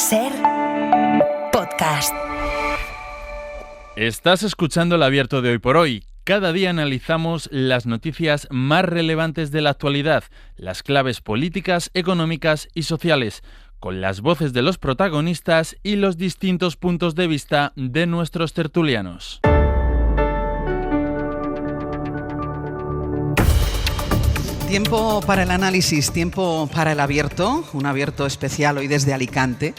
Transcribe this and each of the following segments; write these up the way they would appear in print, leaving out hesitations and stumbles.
SER Podcast. Estás escuchando el Abierto de Hoy por Hoy. Cada día analizamos las noticias más relevantes de la actualidad, las claves políticas, económicas y sociales, con las voces de los protagonistas y los distintos puntos de vista de nuestros tertulianos. Tiempo para el análisis, tiempo para el abierto, un abierto especial hoy desde Alicante,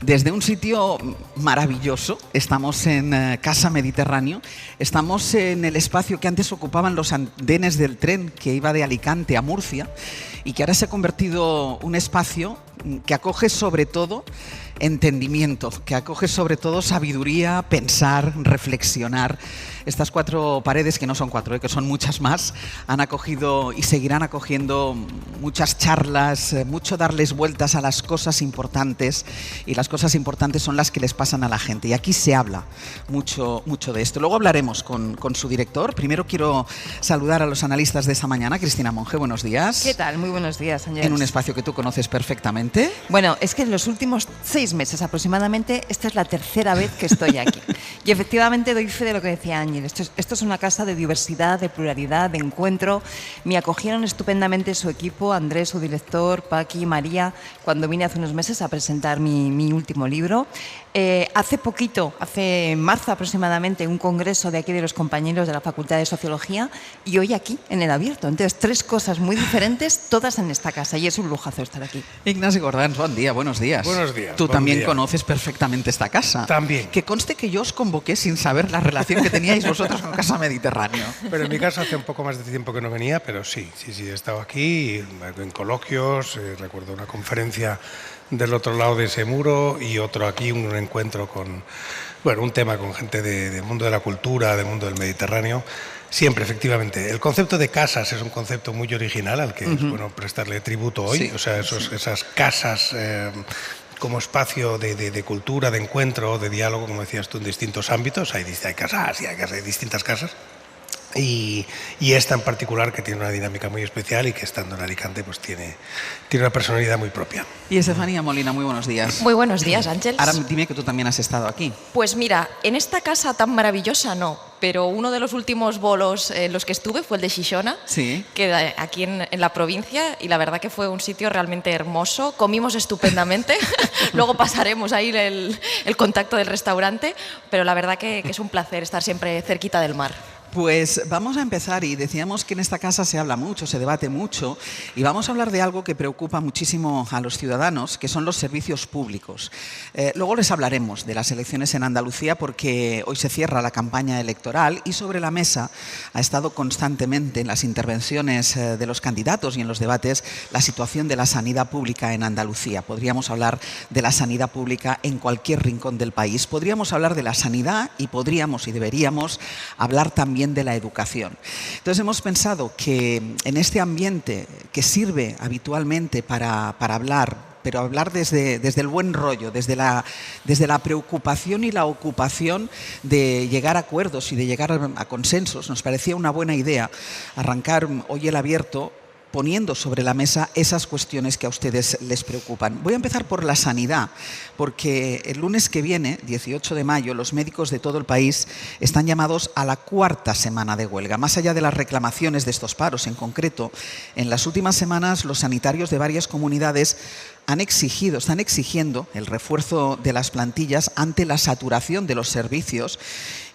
desde un sitio maravilloso. Estamos en Casa Mediterráneo, estamos en el espacio que antes ocupaban los andenes del tren que iba de Alicante a Murcia y que ahora se ha convertido en un espacio que acoge sobre todo entendimiento, que acoge sobre todo sabiduría, pensar, reflexionar. Estas cuatro paredes, que no son cuatro, que son muchas más, han acogido y seguirán acogiendo muchas charlas, mucho darles vueltas a las cosas importantes, y las cosas importantes son las que les pasan a la gente. Y aquí se habla mucho de esto. Luego hablaremos con su director. Primero quiero saludar a los analistas de esta mañana. Cristina Monge, buenos días. ¿Qué tal? Muy buenos días, Ángel. En un espacio que tú conoces perfectamente. Bueno, es que en los últimos 6 meses aproximadamente, esta es la tercera vez que estoy aquí. Y efectivamente doy fe de lo que decía Ángel. Esto es una casa de diversidad, de pluralidad, de encuentro. Me acogieron estupendamente su equipo, Andrés, su director, Paqui, María, cuando vine hace unos meses a presentar mi último libro. Hace poquito, en marzo aproximadamente, un congreso de aquí de los compañeros de la Facultad de Sociología, y hoy aquí, en el abierto. Entonces, 3 cosas muy diferentes, todas en esta casa, y es un lujazo estar aquí. Ignacio Gordán, buen día, buenos días. Buenos días. Tú también día. conoces perfectamente esta casa. También. Que conste que yo os convoqué sin saber la relación que teníais vosotros con Casa Mediterráneo. Pero en mi caso hace un poco más de tiempo que no venía, pero sí, he estado aquí en coloquios, recuerdo una conferencia del otro lado de ese muro y otro aquí, un encuentro con, un tema con gente del mundo de la cultura, del mundo del Mediterráneo. Siempre, efectivamente. El concepto de casas es un concepto muy original al que es bueno prestarle tributo hoy. Sí, o sea, esas casas como espacio de cultura, de encuentro, de diálogo, como decías tú, en distintos ámbitos. Hay casas y hay distintas casas. Y esta en particular, que tiene una dinámica muy especial y que estando en Alicante pues tiene una personalidad muy propia. Y Estefanía Molina, muy buenos días. Muy buenos días, Ángel. Ahora dime que tú también has estado aquí. Pues mira, en esta casa tan maravillosa no, pero uno de los últimos bolos en los que estuve fue el de Xixona, Sí. que aquí en la provincia, y la verdad que fue un sitio realmente hermoso. Comimos estupendamente, luego pasaremos ahí el contacto del restaurante, pero la verdad que es un placer estar siempre cerquita del mar. Pues vamos a empezar, y decíamos que en esta casa se habla mucho, se debate mucho, y vamos a hablar de algo que preocupa muchísimo a los ciudadanos, que son los servicios públicos. Luego les hablaremos de las elecciones en Andalucía, porque hoy se cierra la campaña electoral y sobre la mesa ha estado constantemente en las intervenciones de los candidatos y en los debates la situación de la sanidad pública en Andalucía. Podríamos hablar de la sanidad pública en cualquier rincón del país. Podríamos hablar de la sanidad y podríamos y deberíamos hablar también de la educación. Entonces hemos pensado que en este ambiente que sirve habitualmente para hablar, pero hablar desde el buen rollo, desde la preocupación y la ocupación de llegar a acuerdos y de llegar a consensos, nos parecía una buena idea arrancar hoy el abierto poniendo sobre la mesa esas cuestiones que a ustedes les preocupan. Voy a empezar por la sanidad, porque el lunes que viene, 18 de mayo, los médicos de todo el país están llamados a la 4ª semana de huelga. Más allá de las reclamaciones de estos paros en concreto, en las últimas semanas los sanitarios de varias comunidades están exigiendo el refuerzo de las plantillas ante la saturación de los servicios,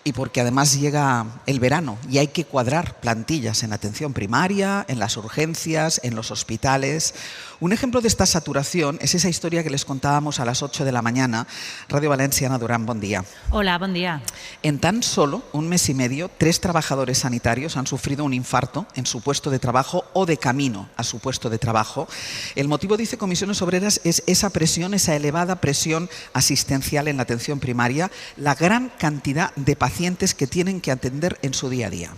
y porque además llega el verano y hay que cuadrar plantillas en atención primaria, en las urgencias, en los hospitales. Un ejemplo de esta saturación es esa historia que les contábamos a las 8 de la mañana. Radio Valencia, Ana Durán, buen día. Hola, buen día. En tan solo un mes y medio, 3 trabajadores sanitarios han sufrido un infarto en su puesto de trabajo o de camino a su puesto de trabajo. El motivo, dice Comisiones Obreras, es esa presión, esa elevada presión asistencial en la atención primaria, la gran cantidad de pacientes que tienen que atender en su día a día.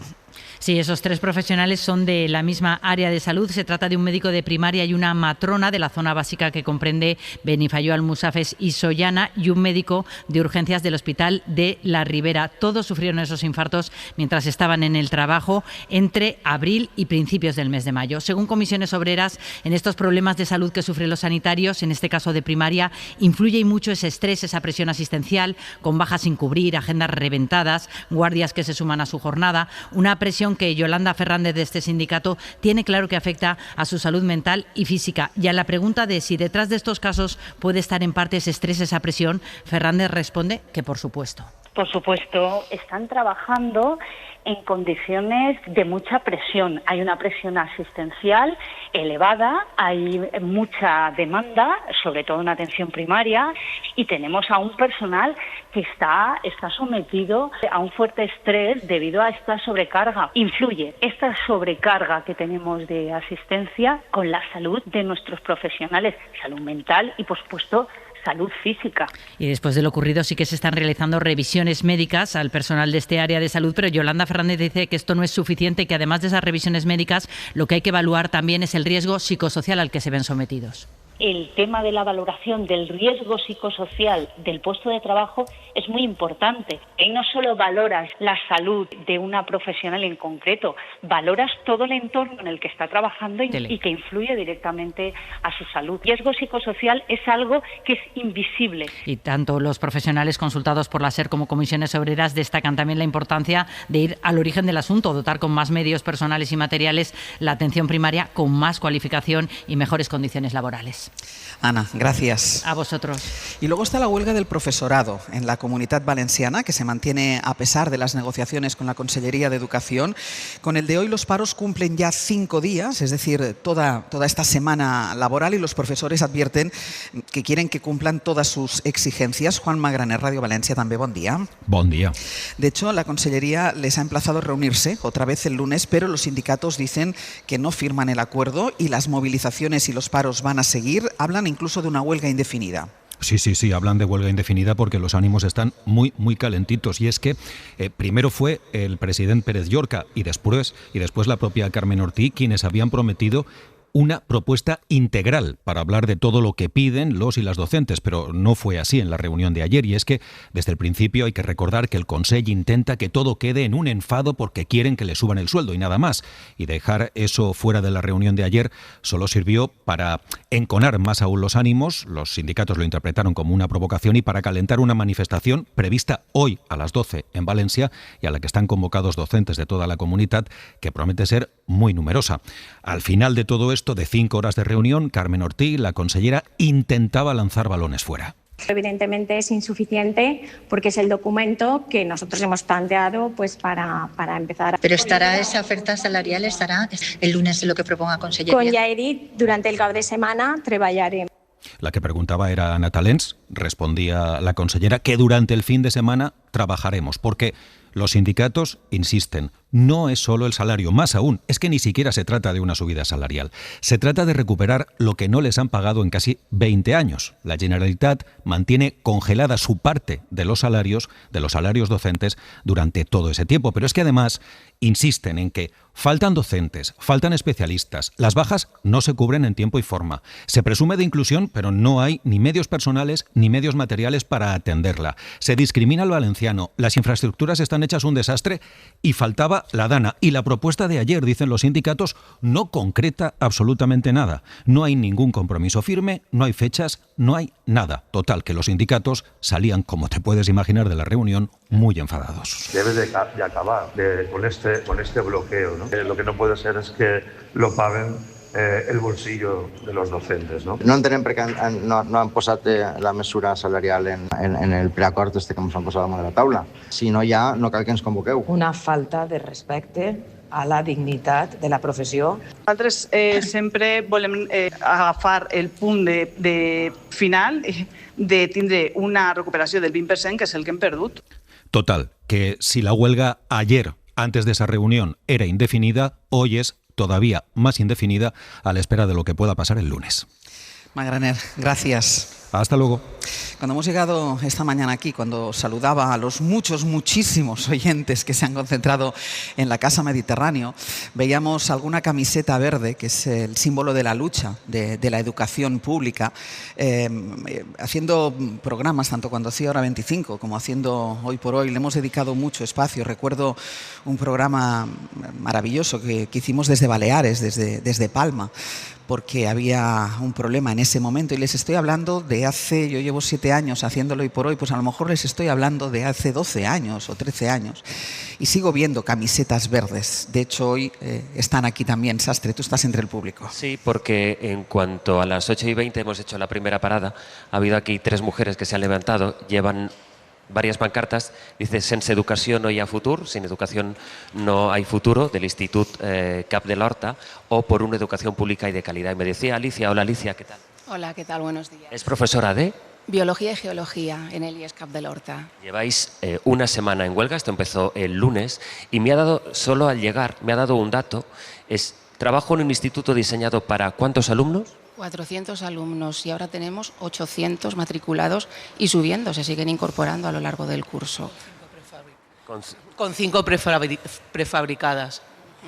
Sí, esos 3 profesionales son de la misma área de salud. Se trata de un médico de primaria y una matrona de la zona básica que comprende Benifayó, Almusafes y Sollana, y un médico de urgencias del Hospital de la Ribera. Todos sufrieron esos infartos mientras estaban en el trabajo entre abril y principios del mes de mayo. Según Comisiones Obreras, en estos problemas de salud que sufren los sanitarios, en este caso de primaria, influye mucho ese estrés, esa presión asistencial, con bajas sin cubrir, agendas reventadas, guardias que se suman a su jornada, una presión que Yolanda Fernández de este sindicato tiene claro que afecta a su salud mental y física. Y a la pregunta de si detrás de estos casos puede estar en parte ese estrés, esa presión, Fernández responde que por supuesto. Por supuesto, están trabajando en condiciones de mucha presión. Hay una presión asistencial elevada, hay mucha demanda, sobre todo en atención primaria, y tenemos a un personal que está sometido a un fuerte estrés debido a esta sobrecarga. Influye esta sobrecarga que tenemos de asistencia con la salud de nuestros profesionales, salud mental y, por supuesto, salud física. Y después de lo ocurrido sí que se están realizando revisiones médicas al personal de este área de salud, pero Yolanda Fernández dice que esto no es suficiente y que además de esas revisiones médicas lo que hay que evaluar también es el riesgo psicosocial al que se ven sometidos. El tema de la valoración del riesgo psicosocial del puesto de trabajo es muy importante. Y no solo valoras la salud de una profesional en concreto, valoras todo el entorno en el que está trabajando y que influye directamente a su salud. El riesgo psicosocial es algo que es invisible. Y tanto los profesionales consultados por la SER como Comisiones Obreras destacan también la importancia de ir al origen del asunto, dotar con más medios personales y materiales la atención primaria con más cualificación y mejores condiciones laborales. Ana, gracias. A vosotros. Y luego está la huelga del profesorado en la Comunitat Valenciana, que se mantiene a pesar de las negociaciones con la Consellería de Educación. Con el de hoy los paros cumplen ya 5 días, es decir, toda esta semana laboral, y los profesores advierten que quieren que cumplan todas sus exigencias. Juan Magraner, Radio Valencia, també bon dia. Bon día. De hecho, la Consellería les ha emplazado a reunirse otra vez el lunes, pero los sindicatos dicen que no firman el acuerdo y las movilizaciones y los paros van a seguir. Hablan incluso de una huelga indefinida. Sí, hablan de huelga indefinida porque los ánimos están muy calentitos. Y es que primero fue el presidente Pérez Llorca y después la propia Carmen Ortí quienes habían prometido una propuesta integral para hablar de todo lo que piden los y las docentes, pero no fue así en la reunión de ayer. Y es que desde el principio hay que recordar que el Consell intenta que todo quede en un enfado porque quieren que le suban el sueldo y nada más. Y dejar eso fuera de la reunión de ayer solo sirvió para enconar más aún los ánimos. Los sindicatos lo interpretaron como una provocación y para calentar una manifestación prevista hoy a las 12 en Valencia y a la que están convocados docentes de toda la comunidad, que promete ser muy numerosa. Al final de todo esto, de 5 horas de reunión, Carmen Ortí, la consellera, intentaba lanzar balones fuera. Evidentemente es insuficiente porque es el documento que nosotros hemos planteado pues para empezar. Pero estará esa oferta salarial, estará el lunes en lo que proponga Consellería. Con ja he dit, durant el cap de setmana treballarem. La que preguntaba era Ana Talens. Respondía la consellera que durante el fin de semana trabajaremos, porque los sindicatos insisten, no es solo el salario, más aún, es que ni siquiera se trata de una subida salarial. Se trata de recuperar lo que no les han pagado en casi 20 años. La Generalitat mantiene congelada su parte de los salarios docentes durante todo ese tiempo. Pero es que además insisten en que faltan docentes, faltan especialistas, las bajas no se cubren en tiempo y forma. Se presume de inclusión, pero no hay ni medios personales ni medios materiales para atenderla. Se discrimina al valenciano, las infraestructuras están hechas un desastre y faltaba la Dana. Y la propuesta de ayer, dicen los sindicatos, no concreta absolutamente nada. No hay ningún compromiso firme, no hay fechas, no hay nada. Total, que los sindicatos salían, como te puedes imaginar, de la reunión muy enfadados. Debe de acabar con este bloqueo, ¿no? Lo que no puede ser es que lo paguen el bolsillo de los docentes, no? No entenem perquè no han posat la mesura salarial en el preacord que ens han posat damunt de la taula. Si no hi ha, no cal que ens convoqueu. Una falta de respecte a la dignitat de la professió. Nosaltres sempre volem agafar el punt de final de tindre una recuperació del 20%, que és el que hem perdut. Total, que si la huelga ayer, antes de esa reunión, era indefinida, hoy es todavía más indefinida a la espera de lo que pueda pasar el lunes. Magraner, gracias. Hasta luego. Cuando hemos llegado esta mañana aquí, cuando saludaba a los muchísimos oyentes que se han concentrado en la Casa Mediterráneo, veíamos alguna camiseta verde, que es el símbolo de la lucha de la educación pública, haciendo programas, tanto cuando hacía Hora 25 como haciendo Hoy por Hoy. Le hemos dedicado mucho espacio. Recuerdo un programa maravilloso que hicimos desde Baleares, desde Palma, porque había un problema en ese momento, y les estoy hablando de hace, yo llevo 7 años haciéndolo Hoy por Hoy, pues a lo mejor les estoy hablando de hace 12 años o 13 años, y sigo viendo camisetas verdes. De hecho, hoy están aquí también. Sastre, tú estás entre el público. Sí, porque en cuanto a las 8:20 hemos hecho la primera parada, ha habido aquí 3 mujeres que se han levantado, llevan varias pancartas, dice sense educació no hi ha futur, sin educación no hay futuro, del Institut Cap de l'Horta, o por una educación pública y de calidad. Y me decía Alicia, hola Alicia, ¿qué tal? Hola, ¿qué tal? Buenos días. Es profesora de Biología y Geología en el IES Cap de l'Horta. Lleváis una semana en huelga, esto empezó el lunes, y me ha dado, solo al llegar, me ha dado un dato, trabajo en un instituto diseñado para ¿cuántos alumnos? 400 alumnos y ahora tenemos 800 matriculados y subiendo, se siguen incorporando a lo largo del curso. Con 5 prefabricadas.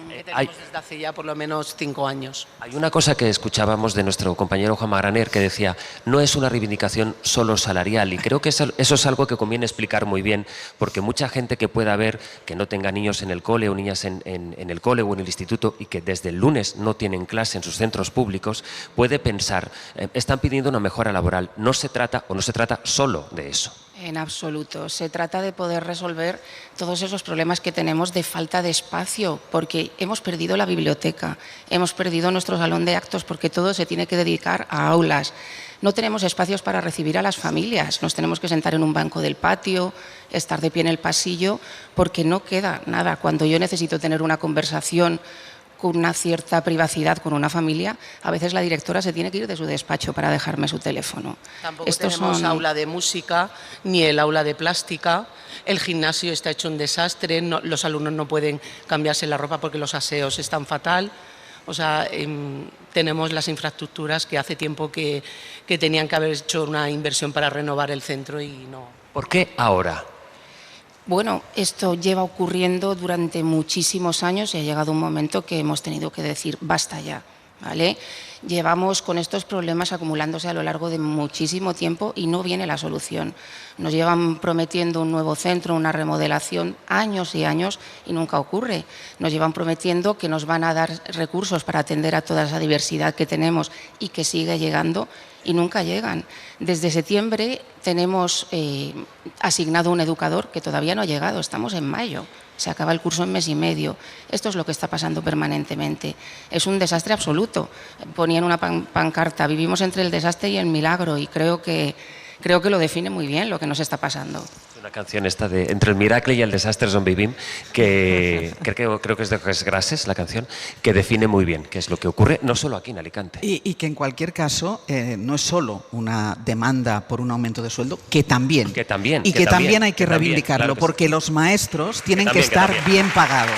Que tenemos desde hace ya por lo menos 5 años. Hay una cosa que escuchábamos de nuestro compañero Juan Magraner que decía, no es una reivindicación solo salarial, y creo que eso es algo que conviene explicar muy bien, porque mucha gente que pueda ver que no tenga niños en el cole o niñas en el cole o en el instituto y que desde el lunes no tienen clase en sus centros públicos, puede pensar, están pidiendo una mejora laboral. No se trata solo de eso. En absoluto. Se trata de poder resolver todos esos problemas que tenemos de falta de espacio, porque hemos perdido la biblioteca, hemos perdido nuestro salón de actos, porque todo se tiene que dedicar a aulas. No tenemos espacios para recibir a las familias, nos tenemos que sentar en un banco del patio, estar de pie en el pasillo, porque no queda nada. Cuando yo necesito tener una conversación con una cierta privacidad con una familia, a veces la directora se tiene que ir de su despacho para dejarme su teléfono. Tampoco tenemos aula de música, ni el aula de plástica, el gimnasio está hecho un desastre, los alumnos no pueden cambiarse la ropa porque los aseos están fatal. O sea, tenemos las infraestructuras que hace tiempo que tenían que haber hecho una inversión para renovar el centro y no. ¿Por qué ahora? Bueno, esto lleva ocurriendo durante muchísimos años y ha llegado un momento que hemos tenido que decir basta ya, ¿vale? Llevamos con estos problemas acumulándose a lo largo de muchísimo tiempo y no viene la solución. Nos llevan prometiendo un nuevo centro, una remodelación, años y años y nunca ocurre. Nos llevan prometiendo que nos van a dar recursos para atender a toda esa diversidad que tenemos y que sigue llegando y nunca llegan. Desde septiembre tenemos asignado un educador que todavía no ha llegado, estamos en mayo. Se acaba el curso en mes y medio. Esto es lo que está pasando permanentemente. Es un desastre absoluto. Ponían una pancarta, vivimos entre el desastre y el milagro, y creo que lo define muy bien lo que nos está pasando. Una canción esta de Entre el miracle y el desastre es on vivim, que creo que es de Jes Grases, la canción, que define muy bien qué es lo que ocurre, no solo aquí en Alicante. Y que en cualquier caso no es solo una demanda por un aumento de sueldo, que también hay que reivindicarlo, claro que porque sí. Los maestros tienen que estar bien pagados.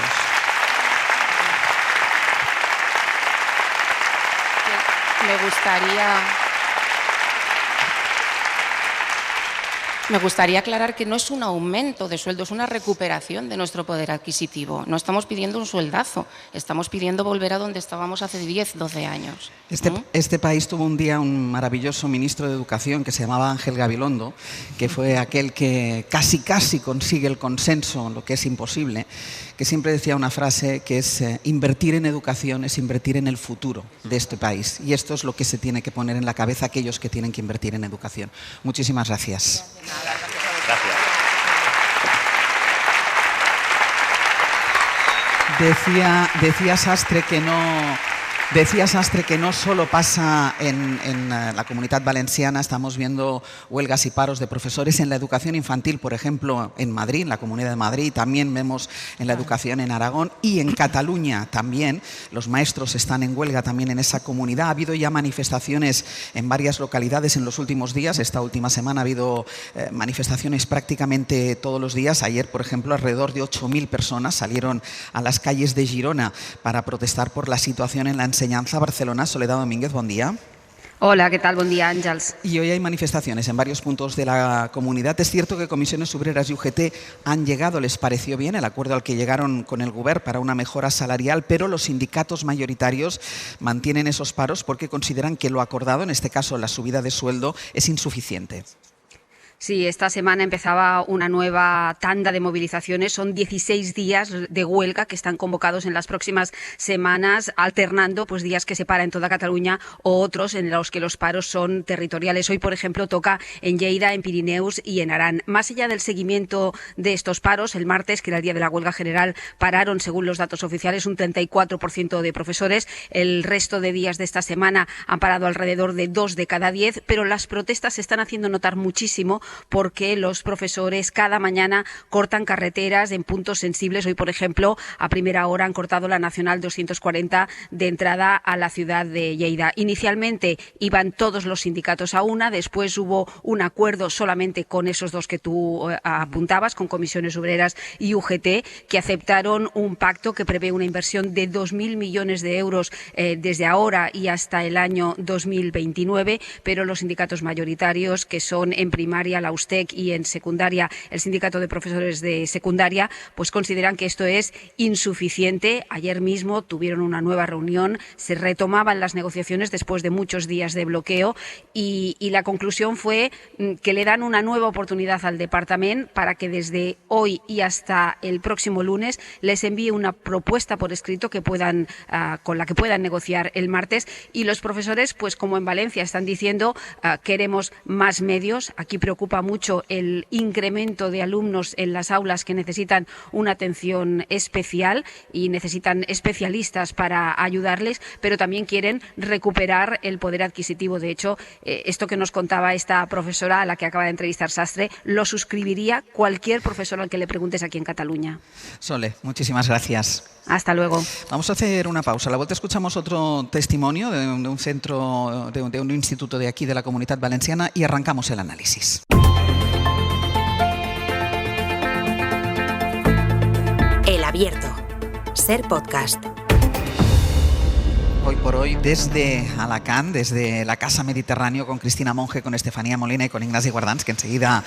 Me gustaría aclarar que no es un aumento de sueldo, es una recuperación de nuestro poder adquisitivo. No estamos pidiendo un sueldazo, estamos pidiendo volver a donde estábamos hace 10, 12 años. Este país tuvo un día un maravilloso ministro de Educación que se llamaba Ángel Gabilondo, que fue aquel que casi consigue el consenso, lo que es imposible, que siempre decía una frase que es invertir en educación es invertir en el futuro de este país. Y esto es lo que se tiene que poner en la cabeza aquellos que tienen que invertir en educación. Muchísimas gracias. Gracias. Decía Sastre que no solo pasa en la Comunitat Valenciana. Estamos viendo huelgas y paros de profesores en la educación infantil, por ejemplo, en Madrid, en la Comunidad de Madrid. También vemos en la educación en Aragón y en Cataluña también. Los maestros están en huelga también en esa comunidad. Ha habido ya manifestaciones en varias localidades en los últimos días. Esta última semana ha habido manifestaciones prácticamente todos los días. Ayer, por ejemplo, alrededor de 8.000 personas salieron a las calles de Girona para protestar por la situación en la enseñanza. Barcelona. Soledad Domínguez, buen día. Hola, ¿qué tal? Buen día, Àngels. Y hoy hay manifestaciones en varios puntos de la comunidad. Es cierto que Comisiones Obreras y UGT han llegado, les pareció bien el acuerdo al que llegaron con el Govern para una mejora salarial, pero los sindicatos mayoritarios mantienen esos paros porque consideran que lo acordado, en este caso la subida de sueldo, es insuficiente. Sí, esta semana empezaba una nueva tanda de movilizaciones. Son 16 días de huelga que están convocados en las próximas semanas, alternando pues días que se para en toda Cataluña o otros en los que los paros son territoriales. Hoy, por ejemplo, toca en Lleida, en Pirineus y en Arán. Más allá del seguimiento de estos paros, el martes, que era el día de la huelga general, pararon, según los datos oficiales, un 34% de profesores. El resto de días de esta semana han parado alrededor de 2 de cada 10, pero las protestas se están haciendo notar muchísimo porque los profesores cada mañana cortan carreteras en puntos sensibles. Hoy, por ejemplo, a primera hora han cortado la Nacional 240 de entrada a la ciudad de Lleida. Inicialmente iban todos los sindicatos a una, después hubo un acuerdo solamente con esos dos que tú apuntabas, con Comisiones Obreras y UGT, que aceptaron un pacto que prevé una inversión de 2.000 millones de euros desde ahora y hasta el año 2029, pero los sindicatos mayoritarios, que son en primaria la USTEC y en secundaria el Sindicato de Profesores de Secundaria, pues consideran que esto es insuficiente. Ayer mismo tuvieron una nueva reunión, se retomaban las negociaciones después de muchos días de bloqueo y la conclusión fue que le dan una nueva oportunidad al Departamento para que desde hoy y hasta el próximo lunes les envíe una propuesta por escrito que puedan, con la que puedan negociar el martes. Y los profesores, pues como en Valencia, están diciendo queremos más medios. Aquí preocupa mucho el incremento de alumnos en las aulas que necesitan una atención especial y necesitan especialistas para ayudarles, pero también quieren recuperar el poder adquisitivo. De hecho, esto que nos contaba esta profesora a la que acaba de entrevistar Sastre, lo suscribiría cualquier profesor al que le preguntes aquí en Cataluña. Sole, muchísimas gracias. Hasta luego. Vamos a hacer una pausa. A la vuelta escuchamos otro testimonio de un centro, de un instituto de aquí de la Comunitat Valenciana y arrancamos el análisis. El Abierto. Ser podcast. Hoy por hoy desde Alacant, desde la Casa Mediterráneo, con Cristina Monge, con Estefanía Molina y con Ignasi Guardans, que enseguida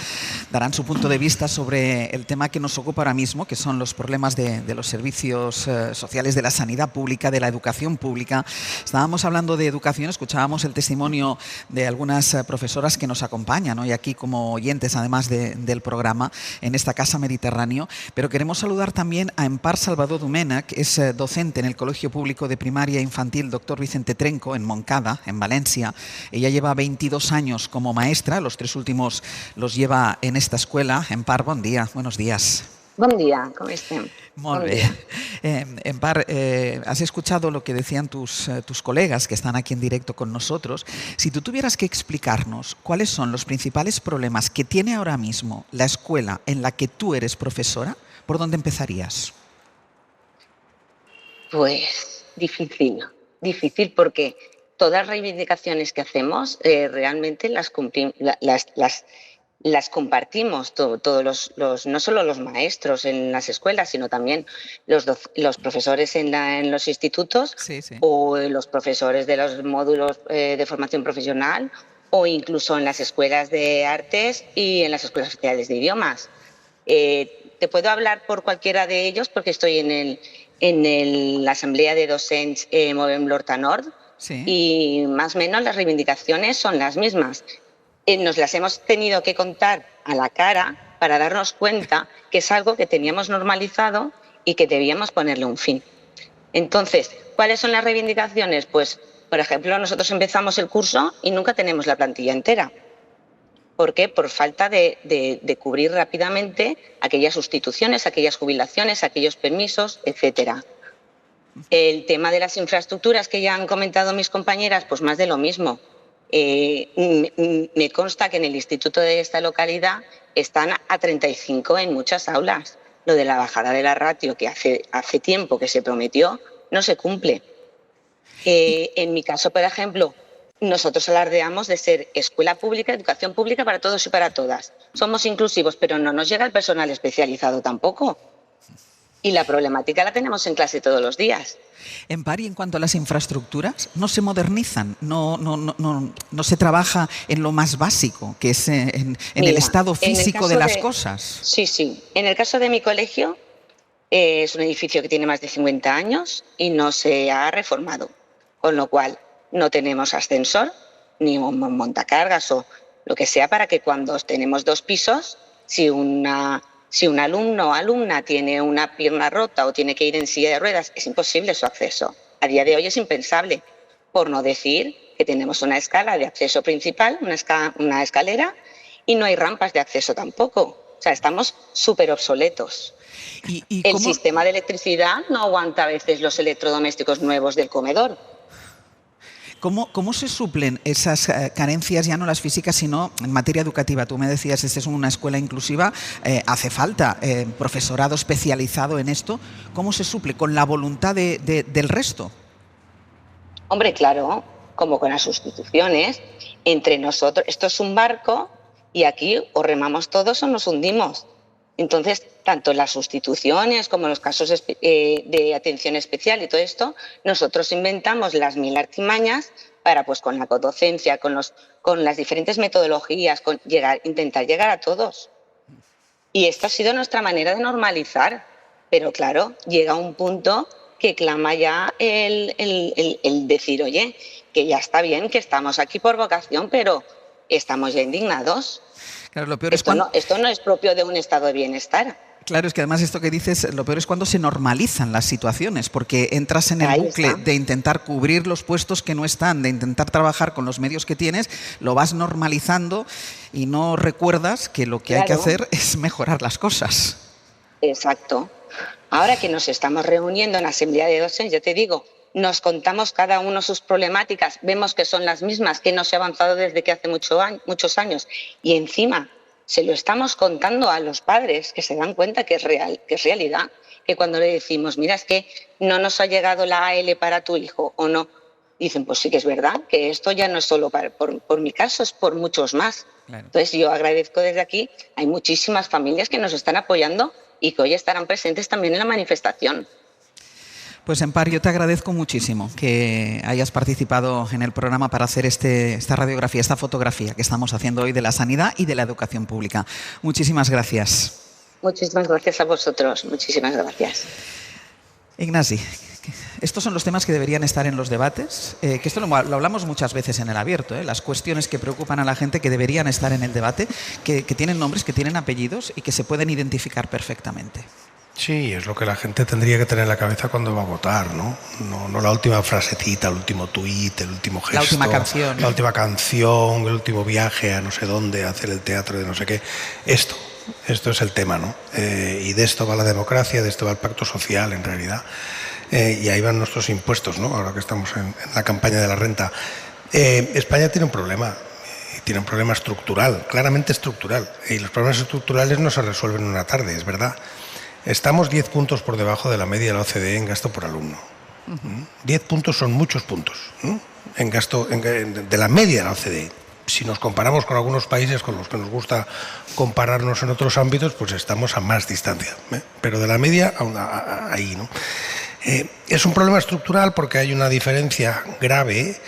darán su punto de vista sobre el tema que nos ocupa ahora mismo, que son los problemas de los servicios sociales, de la sanidad pública, de la educación pública. Estábamos hablando de educación, escuchábamos el testimonio de algunas profesoras que nos acompañan hoy aquí como oyentes, además del programa, en esta Casa Mediterráneo, pero queremos saludar también a Empar Salvador Domènech, que es docente en el Colegio Público de Primaria Infantil Doctor Vicente Trenco, en Montcada, en Valencia. Ella lleva 22 años como maestra, los 3 últimos los lleva en esta escuela. Empar, bon dia, buenos días. Bon dia, com estem? Molt bé. Empar, has escuchado lo que decían tus colegas que están aquí en directo con nosotros. Si tú tuvieras que explicarnos cuáles son los principales problemas que tiene ahora mismo la escuela en la que tú eres profesora, ¿por dónde empezarías? Pues difícil porque todas las reivindicaciones que hacemos realmente las compartimos todos los no solo los maestros en las escuelas, sino también los profesores en los institutos, sí. O los profesores de los módulos de formación profesional o incluso en las escuelas de artes y en las escuelas oficiales de idiomas. Te puedo hablar por cualquiera de ellos porque estoy en la Asamblea de Docents Movem l'Horta Nord, sí. Y más o menos las reivindicaciones son las mismas. Nos las hemos tenido que contar a la cara para darnos cuenta que es algo que teníamos normalizado y que debíamos ponerle un fin. Entonces, ¿cuáles son las reivindicaciones? Pues, por ejemplo, nosotros empezamos el curso y nunca tenemos la plantilla entera. ¿Por qué? Por falta de cubrir rápidamente aquellas sustituciones, aquellas jubilaciones, aquellos permisos, etcétera. El tema de las infraestructuras que ya han comentado mis compañeras, pues más de lo mismo. Me consta que en el instituto de esta localidad están a 35 en muchas aulas. Lo de la bajada de la ratio, que hace tiempo que se prometió, no se cumple. En mi caso, por ejemplo, nosotros alardeamos de ser escuela pública, educación pública para todos y para todas. Somos inclusivos, pero no nos llega el personal especializado tampoco. Y la problemática la tenemos en clase todos los días. En Pari, en cuanto a las infraestructuras, no se modernizan, no se trabaja en lo más básico, que es en el estado físico de las cosas. Sí. En el caso de mi colegio, es un edificio que tiene más de 50 años y no se ha reformado, con lo cual no tenemos ascensor ni un montacargas o lo que sea para que cuando tenemos 2 pisos, si un alumno o alumna tiene una pierna rota o tiene que ir en silla de ruedas, es imposible su acceso. A día de hoy es impensable, por no decir que tenemos una escala de acceso principal, una escalera, y no hay rampas de acceso tampoco. O sea, estamos súper obsoletos. El sistema de electricidad no aguanta a veces los electrodomésticos nuevos del comedor. ¿Cómo se suplen esas carencias, ya no las físicas, sino en materia educativa? Tú me decías, esta es una escuela inclusiva, hace falta profesorado especializado en esto. ¿Cómo se suple? ¿Con la voluntad del resto? Hombre, claro, como con las sustituciones, entre nosotros. Esto es un barco y aquí o remamos todos o nos hundimos. Entonces, tanto las sustituciones como los casos de atención especial y todo esto, nosotros inventamos las 1000 artimañas para, pues, con la codocencia, con las diferentes metodologías, intentar llegar a todos. Y esta ha sido nuestra manera de normalizar. Pero claro, llega un punto que clama ya el decir, oye, que ya está bien, que estamos aquí por vocación, pero estamos ya indignados. Claro, lo peor esto no es propio de un estado de bienestar. Claro, es que además esto que dices, lo peor es cuando se normalizan las situaciones, porque entras en el bucle de intentar cubrir los puestos que no están, de intentar trabajar con los medios que tienes, lo vas normalizando y no recuerdas que lo que hay que hacer es mejorar las cosas. Exacto. Ahora que nos estamos reuniendo en la asamblea de docentes, yo te digo, nos contamos cada uno sus problemáticas, vemos que son las mismas, que no se ha avanzado desde que hace muchos años, y encima se lo estamos contando a los padres, que se dan cuenta que es real, que es realidad, que cuando le decimos, mira, es que no nos ha llegado la AL para tu hijo o no, dicen, pues sí que es verdad, que esto ya no es solo por mi caso, es por muchos más. Claro. Entonces yo agradezco desde aquí, hay muchísimas familias que nos están apoyando y que hoy estarán presentes también en la manifestación. Pues Empar, yo te agradezco muchísimo que hayas participado en el programa para hacer esta radiografía, esta fotografía que estamos haciendo hoy de la sanidad y de la educación pública. Muchísimas gracias. Muchísimas gracias a vosotros, muchísimas gracias. Ignasi, estos son los temas que deberían estar en los debates, que esto lo hablamos muchas veces en el abierto, las cuestiones que preocupan a la gente que deberían estar en el debate, que tienen nombres, que tienen apellidos y que se pueden identificar perfectamente. Sí, es lo que la gente tendría que tener en la cabeza cuando va a votar, ¿no? No la última frasecita, el último tuit, el último gesto. La última canción. La última canción, el último viaje a no sé dónde, a hacer el teatro de no sé qué. Esto es el tema, ¿no? Y de esto va la democracia, de esto va el pacto social, en realidad. Y ahí van nuestros impuestos, ¿no? Ahora que estamos en la campaña de la renta. España tiene un problema. Tiene un problema estructural, claramente estructural. Y los problemas estructurales no se resuelven en una tarde, es verdad. Estamos 10 puntos por debajo de la media de la OCDE en gasto por alumno. 10 puntos son muchos puntos en gasto de la media de la OCDE. Si nos comparamos con algunos países con los que nos gusta compararnos en otros ámbitos, pues estamos a más distancia. Pero de la media, ahí, ¿no? Es un problema estructural porque hay una diferencia grave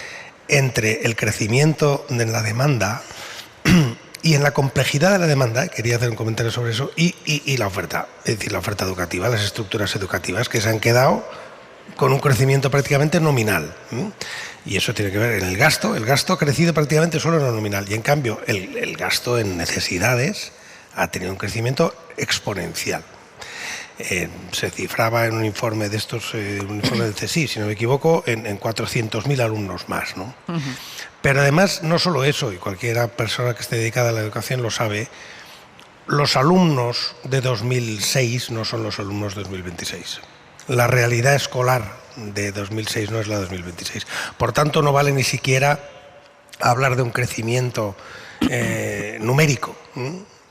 entre el crecimiento de la demanda y en la complejidad de la demanda, quería hacer un comentario sobre eso, y la oferta, es decir, la oferta educativa, las estructuras educativas que se han quedado con un crecimiento prácticamente nominal. Y eso tiene que ver en el gasto ha crecido prácticamente solo en lo nominal, y en cambio el gasto en necesidades ha tenido un crecimiento exponencial. Se cifraba en un informe de estos, un informe del CSIC, si no me equivoco, en 400.000 alumnos más, ¿no? Pero además, no solo eso, y cualquier persona que esté dedicada a la educación lo sabe, los alumnos de 2006 no son los alumnos de 2026. La realidad escolar de 2006 no es la de 2026. Por tanto, no vale ni siquiera hablar de un crecimiento numérico,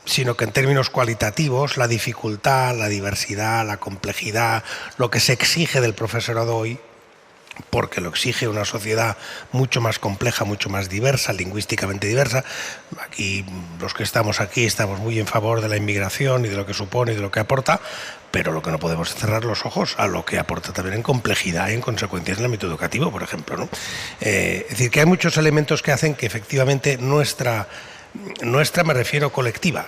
sino que en términos cualitativos, la dificultad, la diversidad, la complejidad, lo que se exige del profesorado hoy, porque lo exige una sociedad mucho más compleja, mucho más diversa, lingüísticamente diversa. Aquí, los que estamos aquí, estamos muy en favor de la inmigración y de lo que supone y de lo que aporta, pero lo que no podemos es cerrar los ojos a lo que aporta también en complejidad y en consecuencias en el ámbito educativo, por ejemplo, ¿no? Es decir, que hay muchos elementos que hacen que efectivamente nuestra, me refiero colectiva,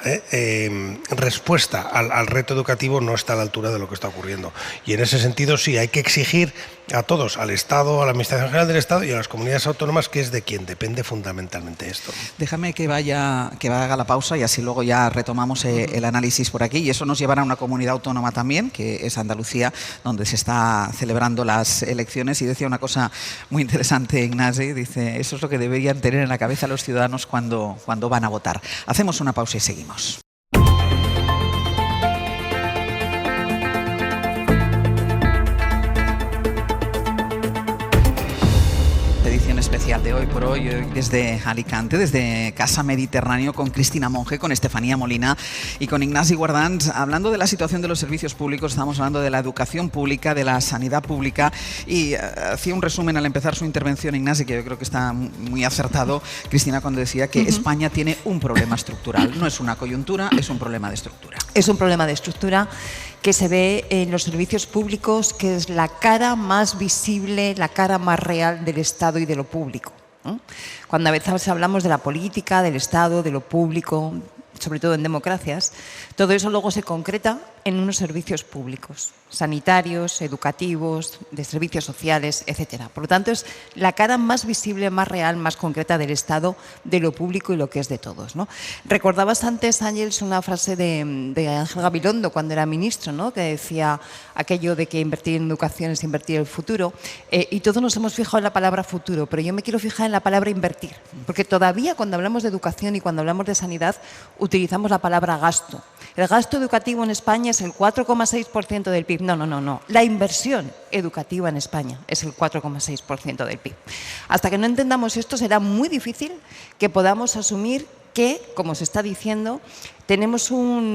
respuesta al reto educativo no está a la altura de lo que está ocurriendo. Y en ese sentido sí, hay que exigir a todos, al Estado, a la Administración General del Estado y a las comunidades autónomas, que es de quien depende fundamentalmente esto. Déjame que haga la pausa y así luego ya retomamos el análisis por aquí, y eso nos llevará a una comunidad autónoma también, que es Andalucía, donde se está celebrando las elecciones, y decía una cosa muy interesante Ignasi, dice, eso es lo que deberían tener en la cabeza los ciudadanos cuando van a votar. Hacemos una pausa y seguimos. Especial de Hoy por Hoy desde Alicante, desde Casa Mediterráneo, con Cristina Monge, con Estefanía Molina y con Ignasi Guardans, hablando de la situación de los servicios públicos. Estamos hablando de la educación pública, de la sanidad pública, y hacía un resumen al empezar su intervención Ignasi, que yo creo que está muy acertado, Cristina, cuando decía que España tiene un problema estructural. No es una coyuntura, es un problema de estructura. Es un problema de estructura que se ve en los servicios públicos, que es la cara más visible, la cara más real del Estado y de lo público, ¿no? Cuando a veces hablamos de la política, del Estado, de lo público, sobre todo en democracias, todo eso luego se concreta en unos servicios públicos, sanitarios, educativos, de servicios sociales, etcétera. Por lo tanto, es la cara más visible, más real, más concreta del Estado, de lo público y lo que es de todos, ¿no? Recordabas antes, Ángeles, una frase de Ángel Gabilondo cuando era ministro, ¿no?, que decía aquello de que invertir en educación es invertir en el futuro, y todos nos hemos fijado en la palabra futuro, pero yo me quiero fijar en la palabra invertir, porque todavía cuando hablamos de educación y cuando hablamos de sanidad utilizamos la palabra gasto. El gasto educativo en España es el 4,6% del PIB. No. La inversión educativa en España es el 4,6% del PIB. Hasta que no entendamos esto, será muy difícil que podamos asumir que, como se está diciendo, tenemos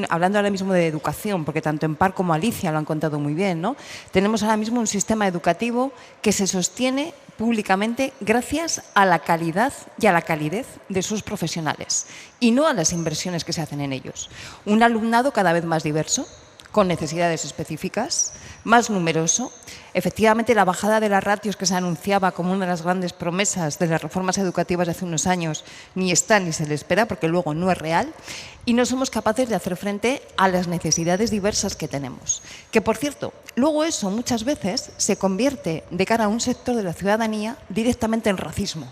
hablando ahora mismo de educación, porque tanto Empar como Alicia lo han contado muy bien, ¿no? Tenemos ahora mismo un sistema educativo que se sostiene públicamente gracias a la calidad y a la calidez de sus profesionales y no a las inversiones que se hacen en ellos. Un alumnado cada vez más diverso, con necesidades específicas, más numeroso. Efectivamente, la bajada de las ratios que se anunciaba como una de las grandes promesas de las reformas educativas de hace unos años ni está ni se le espera, porque luego no es real, y no somos capaces de hacer frente a las necesidades diversas que tenemos. Que, por cierto, luego eso muchas veces se convierte de cara a un sector de la ciudadanía directamente en racismo,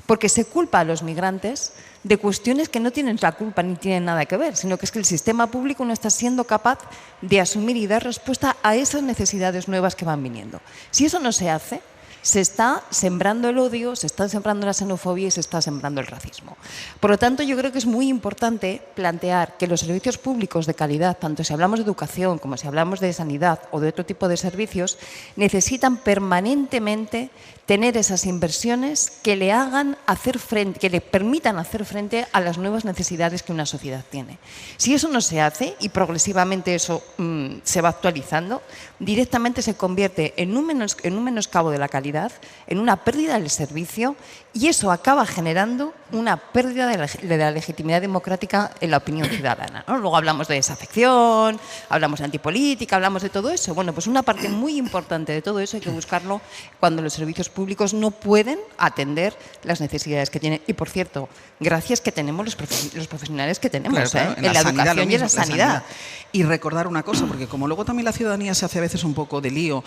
porque se culpa a los migrantes de cuestiones que no tienen la culpa ni tienen nada que ver, sino que es que el sistema público no está siendo capaz de asumir y dar respuesta a esas necesidades nuevas que van viniendo. Si eso no se hace, se está sembrando el odio, se está sembrando la xenofobia y se está sembrando el racismo. Por lo tanto, yo creo que es muy importante plantear que los servicios públicos de calidad, tanto si hablamos de educación como si hablamos de sanidad o de otro tipo de servicios, necesitan permanentemente tener esas inversiones que le hagan hacer frente, que le permitan hacer frente a las nuevas necesidades que una sociedad tiene. Si eso no se hace y progresivamente eso se va actualizando, directamente se convierte en un menoscabo de la calidad, en una pérdida del servicio, y eso acaba generando una pérdida de la legitimidad democrática en la opinión ciudadana, ¿no? Luego hablamos de desafección, hablamos de antipolítica, hablamos de todo eso. Bueno, pues una parte muy importante de todo eso hay que buscarlo cuando los servicios públicos no pueden atender las necesidades que tienen. Y, por cierto, gracias que tenemos los profesionales que tenemos, claro, en la educación y en la sanidad. Y recordar una cosa, porque como luego también la ciudadanía se hace a veces un poco de lío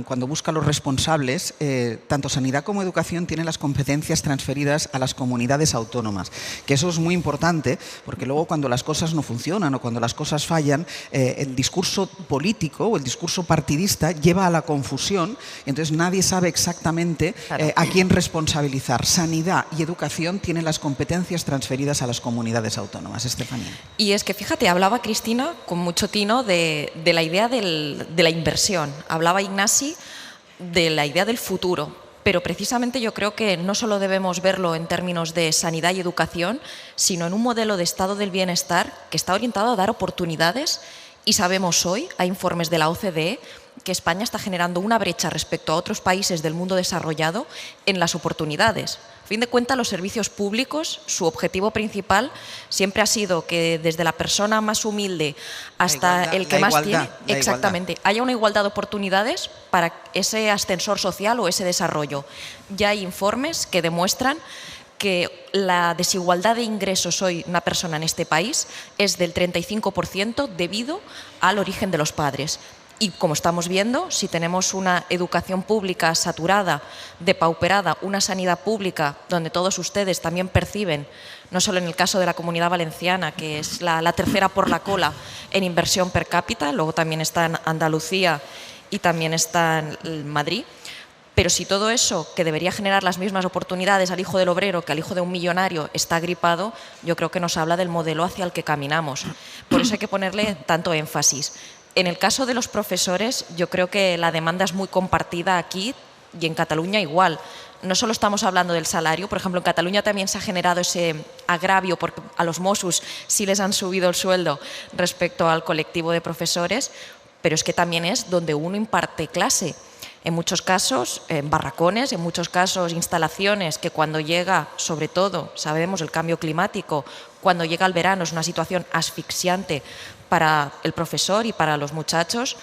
cuando busca a los responsables, tanto sanidad como educación tienen las competencias transferidas a las comunidades autónomas, que eso es muy importante, porque luego cuando las cosas no funcionan o cuando las cosas fallan, el discurso político o el discurso partidista lleva a la confusión, y entonces nadie sabe exactamente a quién responsabilizar. Sanidad y educación tienen las competencias transferidas a las comunidades autónomas. Estefanía. Y es que, fíjate, hablaba Cristina con mucho tino de la idea de la inversión. Hablaba Ignasi de la idea del futuro. Pero precisamente yo creo que no solo debemos verlo en términos de sanidad y educación, sino en un modelo de estado del bienestar que está orientado a dar oportunidades Y sabemos hoy, hay informes de la OCDE, que España está generando una brecha respecto a otros países del mundo desarrollado en las oportunidades. A fin de cuentas, los servicios públicos, su objetivo principal siempre ha sido que desde la persona más humilde hasta el que más tiene, exactamente, haya una igualdad de oportunidades para ese ascensor social o ese desarrollo. Ya hay informes que demuestran que la desigualdad de ingresos hoy de una persona en este país es del 35% debido al origen de los padres. Y como estamos viendo, si tenemos una educación pública saturada, depauperada, una sanidad pública donde todos ustedes también perciben, no solo en el caso de la Comunidad Valenciana, que es la tercera por la cola en inversión per cápita, luego también está en Andalucía y también está en Madrid, pero si todo eso, que debería generar las mismas oportunidades al hijo del obrero que al hijo de un millonario, está gripado, yo creo que nos habla del modelo hacia el que caminamos. Por eso hay que ponerle tanto énfasis. En el caso de los profesores, yo creo que la demanda es muy compartida aquí y en Cataluña igual. No solo estamos hablando del salario, por ejemplo, en Cataluña también se ha generado ese agravio porque a los Mossos sí les han subido el sueldo respecto al colectivo de profesores, pero es que también es donde uno imparte clase. En muchos casos, barracones, en muchos casos instalaciones que cuando llega, sobre todo, sabemos el cambio climático, cuando llega el verano es una situación asfixiante para el profesor y para los muchachos.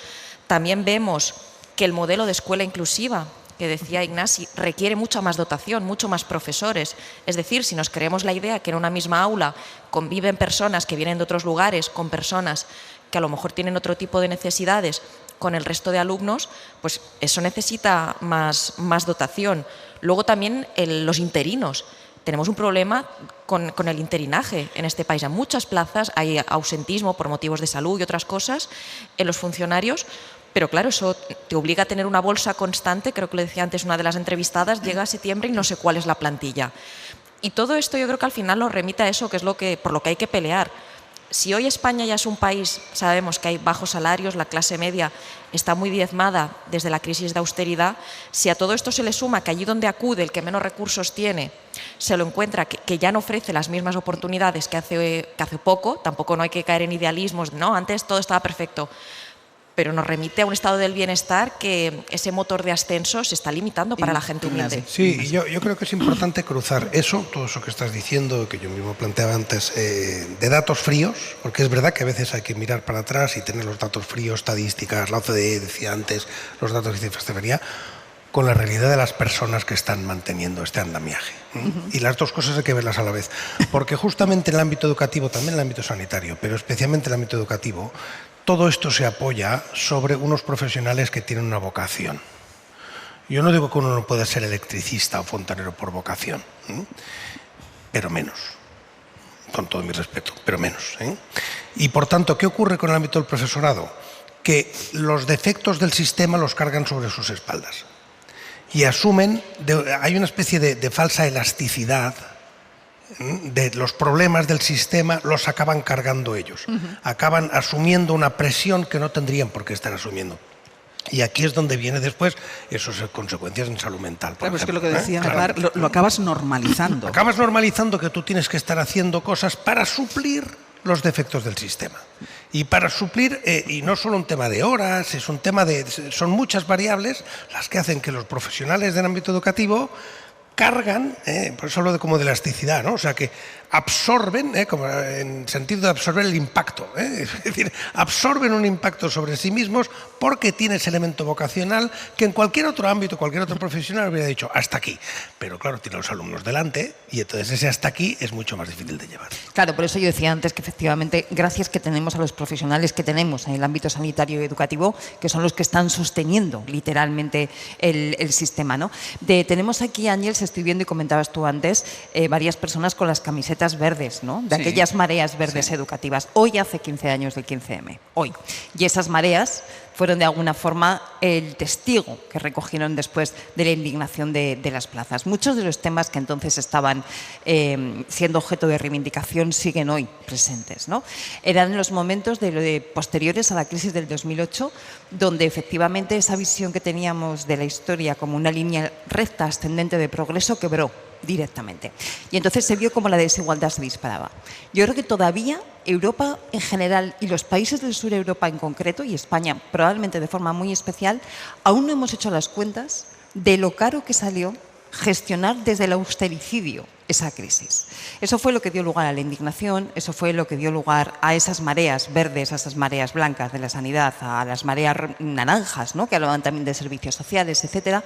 También vemos que el modelo de escuela inclusiva, que decía Ignasi, requiere mucha más dotación, mucho más profesores. Es decir, si nos creemos la idea que en una misma aula conviven personas que vienen de otros lugares con personas que a lo mejor tienen otro tipo de necesidades con el resto de alumnos, pues eso necesita más dotación. Luego también los interinos. Tenemos un problema con el interinaje en este país. En muchas plazas hay ausentismo por motivos de salud y otras cosas en los funcionarios, pero claro, eso te obliga a tener una bolsa constante. Creo que lo decía antes una de las entrevistadas, llega a septiembre y no sé cuál es la plantilla. Y todo esto yo creo que al final nos remite a eso, que es por lo que hay que pelear. Si hoy España ya es un país, sabemos que hay bajos salarios, la clase media está muy diezmada desde la crisis de austeridad, si a todo esto se le suma que allí donde acude el que menos recursos tiene, se lo encuentra que ya no ofrece las mismas oportunidades que hace poco, tampoco no hay que caer en idealismos, no, antes todo estaba perfecto, pero nos remite a un estado del bienestar que ese motor de ascenso se está limitando para la gente humilde. Sí, y yo creo que es importante cruzar eso, todo eso que estás diciendo, que yo mismo planteaba antes, de datos fríos, porque es verdad que a veces hay que mirar para atrás y tener los datos fríos, estadísticas, la OCDE decía antes, los datos y cifras de vería, con la realidad de las personas que están manteniendo este andamiaje. Y las dos cosas hay que verlas a la vez, porque justamente en el ámbito educativo, también en el ámbito sanitario, pero especialmente en el ámbito educativo, todo esto se apoya sobre unos profesionales que tienen una vocación. Yo no digo que uno no pueda ser electricista o fontanero por vocación, pero menos, con todo mi respeto, pero menos. Y por tanto, ¿qué ocurre con el ámbito del profesorado? Que los defectos del sistema los cargan sobre sus espaldas y asumen, hay una especie de falsa elasticidad de los problemas del sistema, los acaban cargando ellos. Acaban asumiendo una presión que no tendrían por qué estar asumiendo. Y aquí es donde viene después esas consecuencias en salud mental. Claro, es que lo que decía Mar, lo acabas normalizando. Acabas normalizando que tú tienes que estar haciendo cosas para suplir los defectos del sistema. Y para suplir, y no solo un tema de horas, es un tema son muchas variables las que hacen que los profesionales del ámbito educativo cargan, por eso hablo como de elasticidad, ¿no? O sea, que absorben, como en sentido de absorber el impacto, es decir, absorben un impacto sobre sí mismos porque tiene ese elemento vocacional que en cualquier otro ámbito, cualquier otro profesional hubiera dicho hasta aquí, pero claro, tiene a los alumnos delante y entonces ese hasta aquí es mucho más difícil de llevar. Claro, por eso yo decía antes que efectivamente, gracias que tenemos a los profesionales que tenemos en el ámbito sanitario y educativo, que son los que están sosteniendo literalmente el sistema, ¿no? Tenemos aquí, Ángel, estoy viendo y comentabas tú antes, varias personas con las camisetas verdes, ¿no? De aquellas mareas verdes educativas. Hoy hace 15 años del 15M, hoy. Y esas mareas fueron de alguna forma el testigo que recogieron después de la indignación de las plazas. Muchos de los temas que entonces estaban siendo objeto de reivindicación siguen hoy presentes, ¿no? Eran los momentos posteriores a la crisis del 2008, donde efectivamente esa visión que teníamos de la historia como una línea recta ascendente de progreso quebró directamente. Y entonces se vio como la desigualdad se disparaba. Yo creo que todavía Europa en general y los países del sur de Europa en concreto, y España probablemente de forma muy especial, aún no hemos hecho las cuentas de lo caro que salió gestionar desde el austericidio esa crisis. Eso fue lo que dio lugar a la indignación, eso fue lo que dio lugar a esas mareas verdes, a esas mareas blancas de la sanidad, a las mareas naranjas, ¿no?, que hablaban también de servicios sociales, etcétera,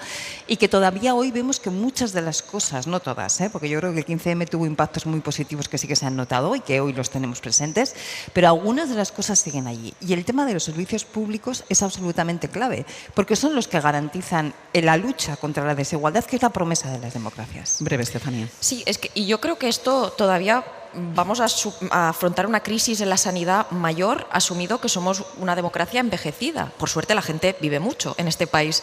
y que todavía hoy vemos que muchas de las cosas, no todas, porque yo creo que el 15M tuvo impactos muy positivos que sí que se han notado y que hoy los tenemos presentes, pero algunas de las cosas siguen allí. Y el tema de los servicios públicos es absolutamente clave, porque son los que garantizan la lucha contra la desigualdad, que es la promesa de las democracias. Breve, Estefanía. Sí, y yo creo que esto todavía vamos a afrontar una crisis en la sanidad mayor, asumido que somos una democracia envejecida. Por suerte la gente vive mucho en este país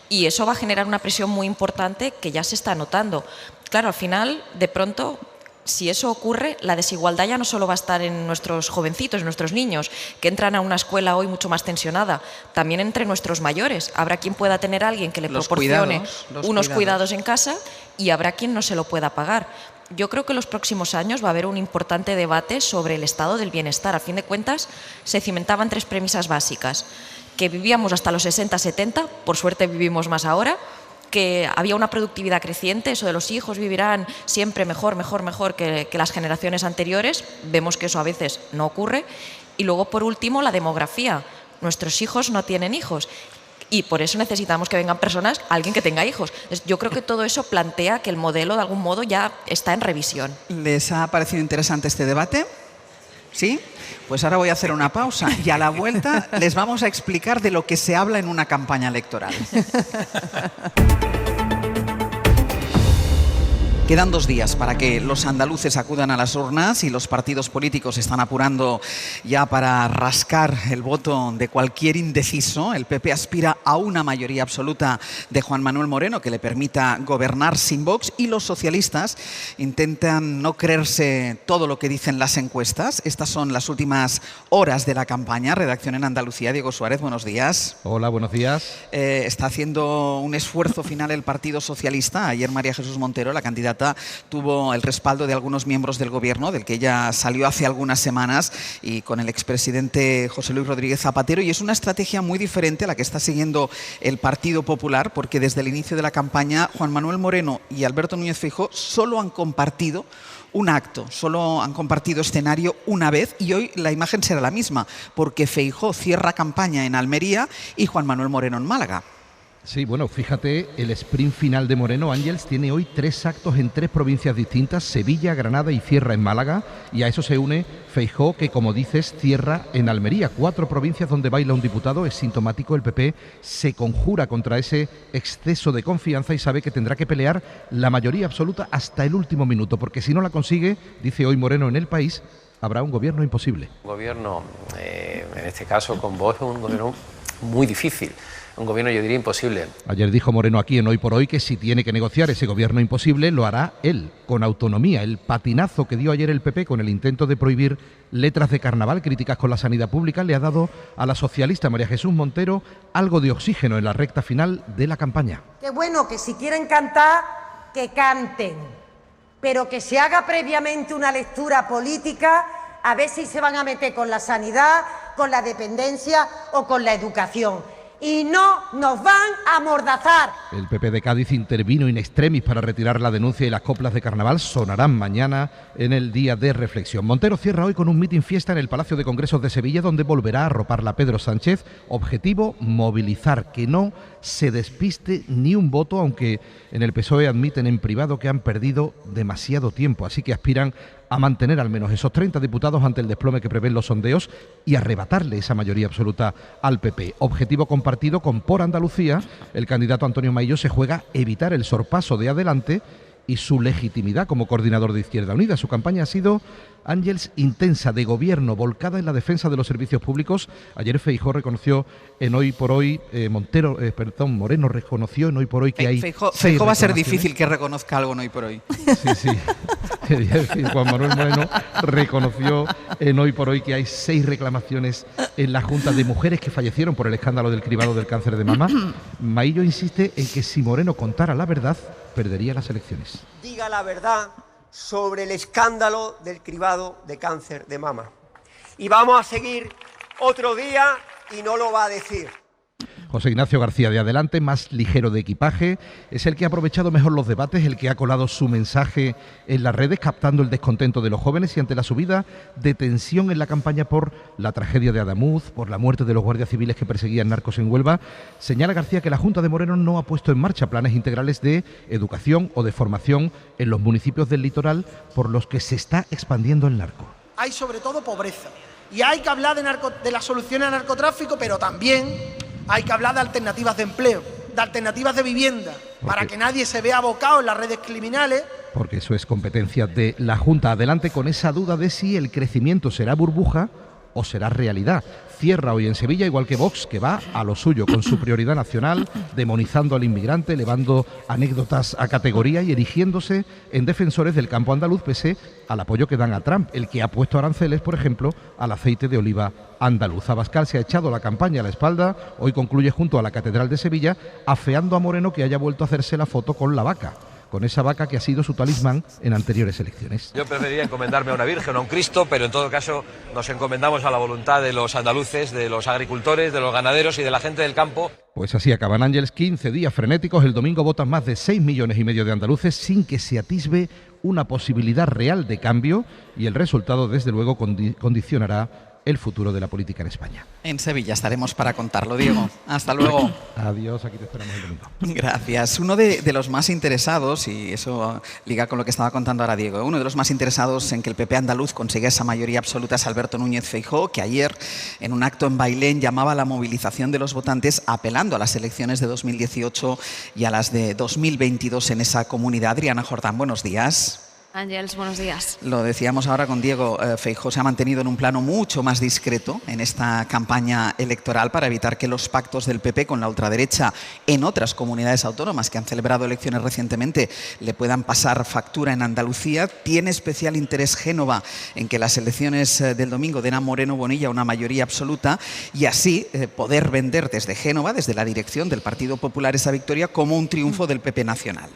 y eso va a generar una presión muy importante que ya se está notando. Claro, al final, de pronto, si eso ocurre, la desigualdad ya no solo va a estar en nuestros jovencitos, en nuestros niños, que entran a una escuela hoy mucho más tensionada, también entre nuestros mayores. Habrá quien pueda tener a alguien que le proporcione unos cuidados en casa y habrá quien no se lo pueda pagar. Yo creo que en los próximos años va a haber un importante debate sobre el estado del bienestar. A fin de cuentas, se cimentaban 3 premisas básicas: que vivíamos hasta los 60, 70, por suerte vivimos más ahora, que había una productividad creciente, eso de los hijos vivirán siempre mejor que las generaciones anteriores. Vemos que eso a veces no ocurre. Y luego, por último, la demografía. Nuestros hijos no tienen hijos. Y por eso necesitamos que vengan personas, alguien que tenga hijos. Yo creo que todo eso plantea que el modelo, de algún modo, ya está en revisión. ¿Les ha parecido interesante este debate? ¿Sí? Pues ahora voy a hacer una pausa y a la vuelta les vamos a explicar de lo que se habla en una campaña electoral. Quedan 2 días para que los andaluces acudan a las urnas y los partidos políticos se están apurando ya para rascar el voto de cualquier indeciso. El PP aspira a una mayoría absoluta de Juan Manuel Moreno que le permita gobernar sin Vox, y los socialistas intentan no creerse todo lo que dicen las encuestas. Estas son las últimas horas de la campaña. Redacción en Andalucía, Diego Suárez, buenos días. Hola, buenos días. Está haciendo un esfuerzo final el Partido Socialista. Ayer María Jesús Montero, la candidata, tuvo el respaldo de algunos miembros del gobierno, del que ella salió hace algunas semanas, y con el expresidente José Luis Rodríguez Zapatero, y es una estrategia muy diferente a la que está siguiendo el Partido Popular, porque desde el inicio de la campaña Juan Manuel Moreno y Alberto Núñez Feijóo solo han compartido un acto, solo han compartido escenario una vez, y hoy la imagen será la misma, porque Feijóo cierra campaña en Almería y Juan Manuel Moreno en Málaga. Sí, bueno, fíjate, el sprint final de Moreno, Ángeles, tiene hoy 3 actos en 3 provincias distintas: Sevilla, Granada y cierra en Málaga, y a eso se une Feijóo, que, como dices, cierra en Almería. 4 provincias donde baila un diputado. Es sintomático. El PP se conjura contra ese exceso de confianza y sabe que tendrá que pelear la mayoría absoluta hasta el último minuto, porque si no la consigue, dice hoy Moreno en El País, habrá un gobierno imposible. Un gobierno, en este caso con Vox, es un gobierno muy difícil. Un gobierno, yo diría, imposible. Ayer dijo Moreno aquí en Hoy por Hoy que si tiene que negociar ese gobierno imposible, lo hará él, con autonomía. El patinazo que dio ayer el PP con el intento de prohibir letras de carnaval, críticas con la sanidad pública, le ha dado a la socialista María Jesús Montero algo de oxígeno en la recta final de la campaña. Qué bueno, que si quieren cantar, que canten, pero que se haga previamente una lectura política, a ver si se van a meter con la sanidad, con la dependencia o con la educación. Y no nos van a amordazar. El PP de Cádiz intervino in extremis para retirar la denuncia, y las coplas de carnaval sonarán mañana en el día de reflexión. Montero cierra hoy con un mitin fiesta en el Palacio de Congresos de Sevilla, donde volverá a arroparla Pedro Sánchez. Objetivo: movilizar, que no se despiste ni un voto, aunque en el PSOE admiten en privado que han perdido demasiado tiempo, así que aspiran a mantener al menos esos 30 diputados ante el desplome que prevén los sondeos y arrebatarle esa mayoría absoluta al PP. Objetivo compartido con Por Andalucía. El candidato Antonio Maillo se juega evitar el sorpaso de Adelante y su legitimidad como coordinador de Izquierda Unida. Su campaña ha sido, Ángeles, intensa, de gobierno, volcada en la defensa de los servicios públicos. Ayer Feijóo reconoció en Hoy por Hoy, Moreno reconoció en Hoy por Hoy que hay... Feijóo va a ser difícil que reconozca algo en Hoy por Hoy. Sí. Quería decir, Juan Manuel Moreno reconoció en Hoy por Hoy que hay 6 reclamaciones en la Junta de mujeres que fallecieron por el escándalo del cribado del cáncer de mama. Maillo insiste en que si Moreno contara la verdad, perdería las elecciones. Diga la verdad sobre el escándalo del cribado de cáncer de mama. y vamos a seguir otro día y no lo va a decir. José Ignacio García de Adelante, más ligero de equipaje, es el que ha aprovechado mejor los debates, el que ha colado su mensaje en las redes, captando el descontento de los jóvenes y ante la subida de tensión en la campaña por la tragedia de Adamuz, por la muerte de los guardias civiles que perseguían narcos en Huelva. Señala García que la Junta de Moreno no ha puesto en marcha planes integrales de educación o de formación en los municipios del litoral por los que se está expandiendo el narco. Hay sobre todo pobreza y hay que hablar de las soluciones al narcotráfico, pero también hay que hablar de alternativas de empleo, de alternativas de vivienda, para que nadie se vea abocado en las redes criminales. Porque eso es competencia de la Junta. Adelante con esa duda de si el crecimiento será burbuja o será realidad. Cierra hoy en Sevilla, igual que Vox, que va a lo suyo, con su prioridad nacional, demonizando al inmigrante, elevando anécdotas a categoría y erigiéndose en defensores del campo andaluz, pese al apoyo que dan a Trump, el que ha puesto aranceles, por ejemplo, al aceite de oliva andaluz. Abascal se ha echado la campaña a la espalda, hoy concluye junto a la Catedral de Sevilla, afeando a Moreno que haya vuelto a hacerse la foto con la vaca, con esa vaca que ha sido su talismán en anteriores elecciones. Yo preferiría encomendarme a una virgen o a un Cristo, pero en todo caso nos encomendamos a la voluntad de los andaluces, de los agricultores, de los ganaderos y de la gente del campo. Pues así acaban, Ángeles, 15 días frenéticos. El domingo votan más de 6,5 millones de andaluces sin que se atisbe una posibilidad real de cambio y el resultado, desde luego, condicionará el futuro de la política en España. En Sevilla estaremos para contarlo, Diego. Hasta luego. Adiós, aquí te esperamos el domingo. Gracias. Uno de los más interesados, y eso liga con lo que estaba contando ahora Diego, uno de los más interesados en que el PP andaluz consiga esa mayoría absoluta es Alberto Núñez Feijóo, que ayer, en un acto en Bailén, llamaba a la movilización de los votantes apelando a las elecciones de 2018 y a las de 2022 en esa comunidad. Adriana Jordán, buenos días. Ángeles, buenos días. Lo decíamos ahora con Diego, Feijóo se ha mantenido en un plano mucho más discreto en esta campaña electoral para evitar que los pactos del PP con la ultraderecha en otras comunidades autónomas que han celebrado elecciones recientemente le puedan pasar factura en Andalucía. Tiene especial interés Génova en que las elecciones del domingo den a Moreno Bonilla una mayoría absoluta y así poder vender desde Génova, desde la dirección del Partido Popular, esa victoria como un triunfo del PP nacional.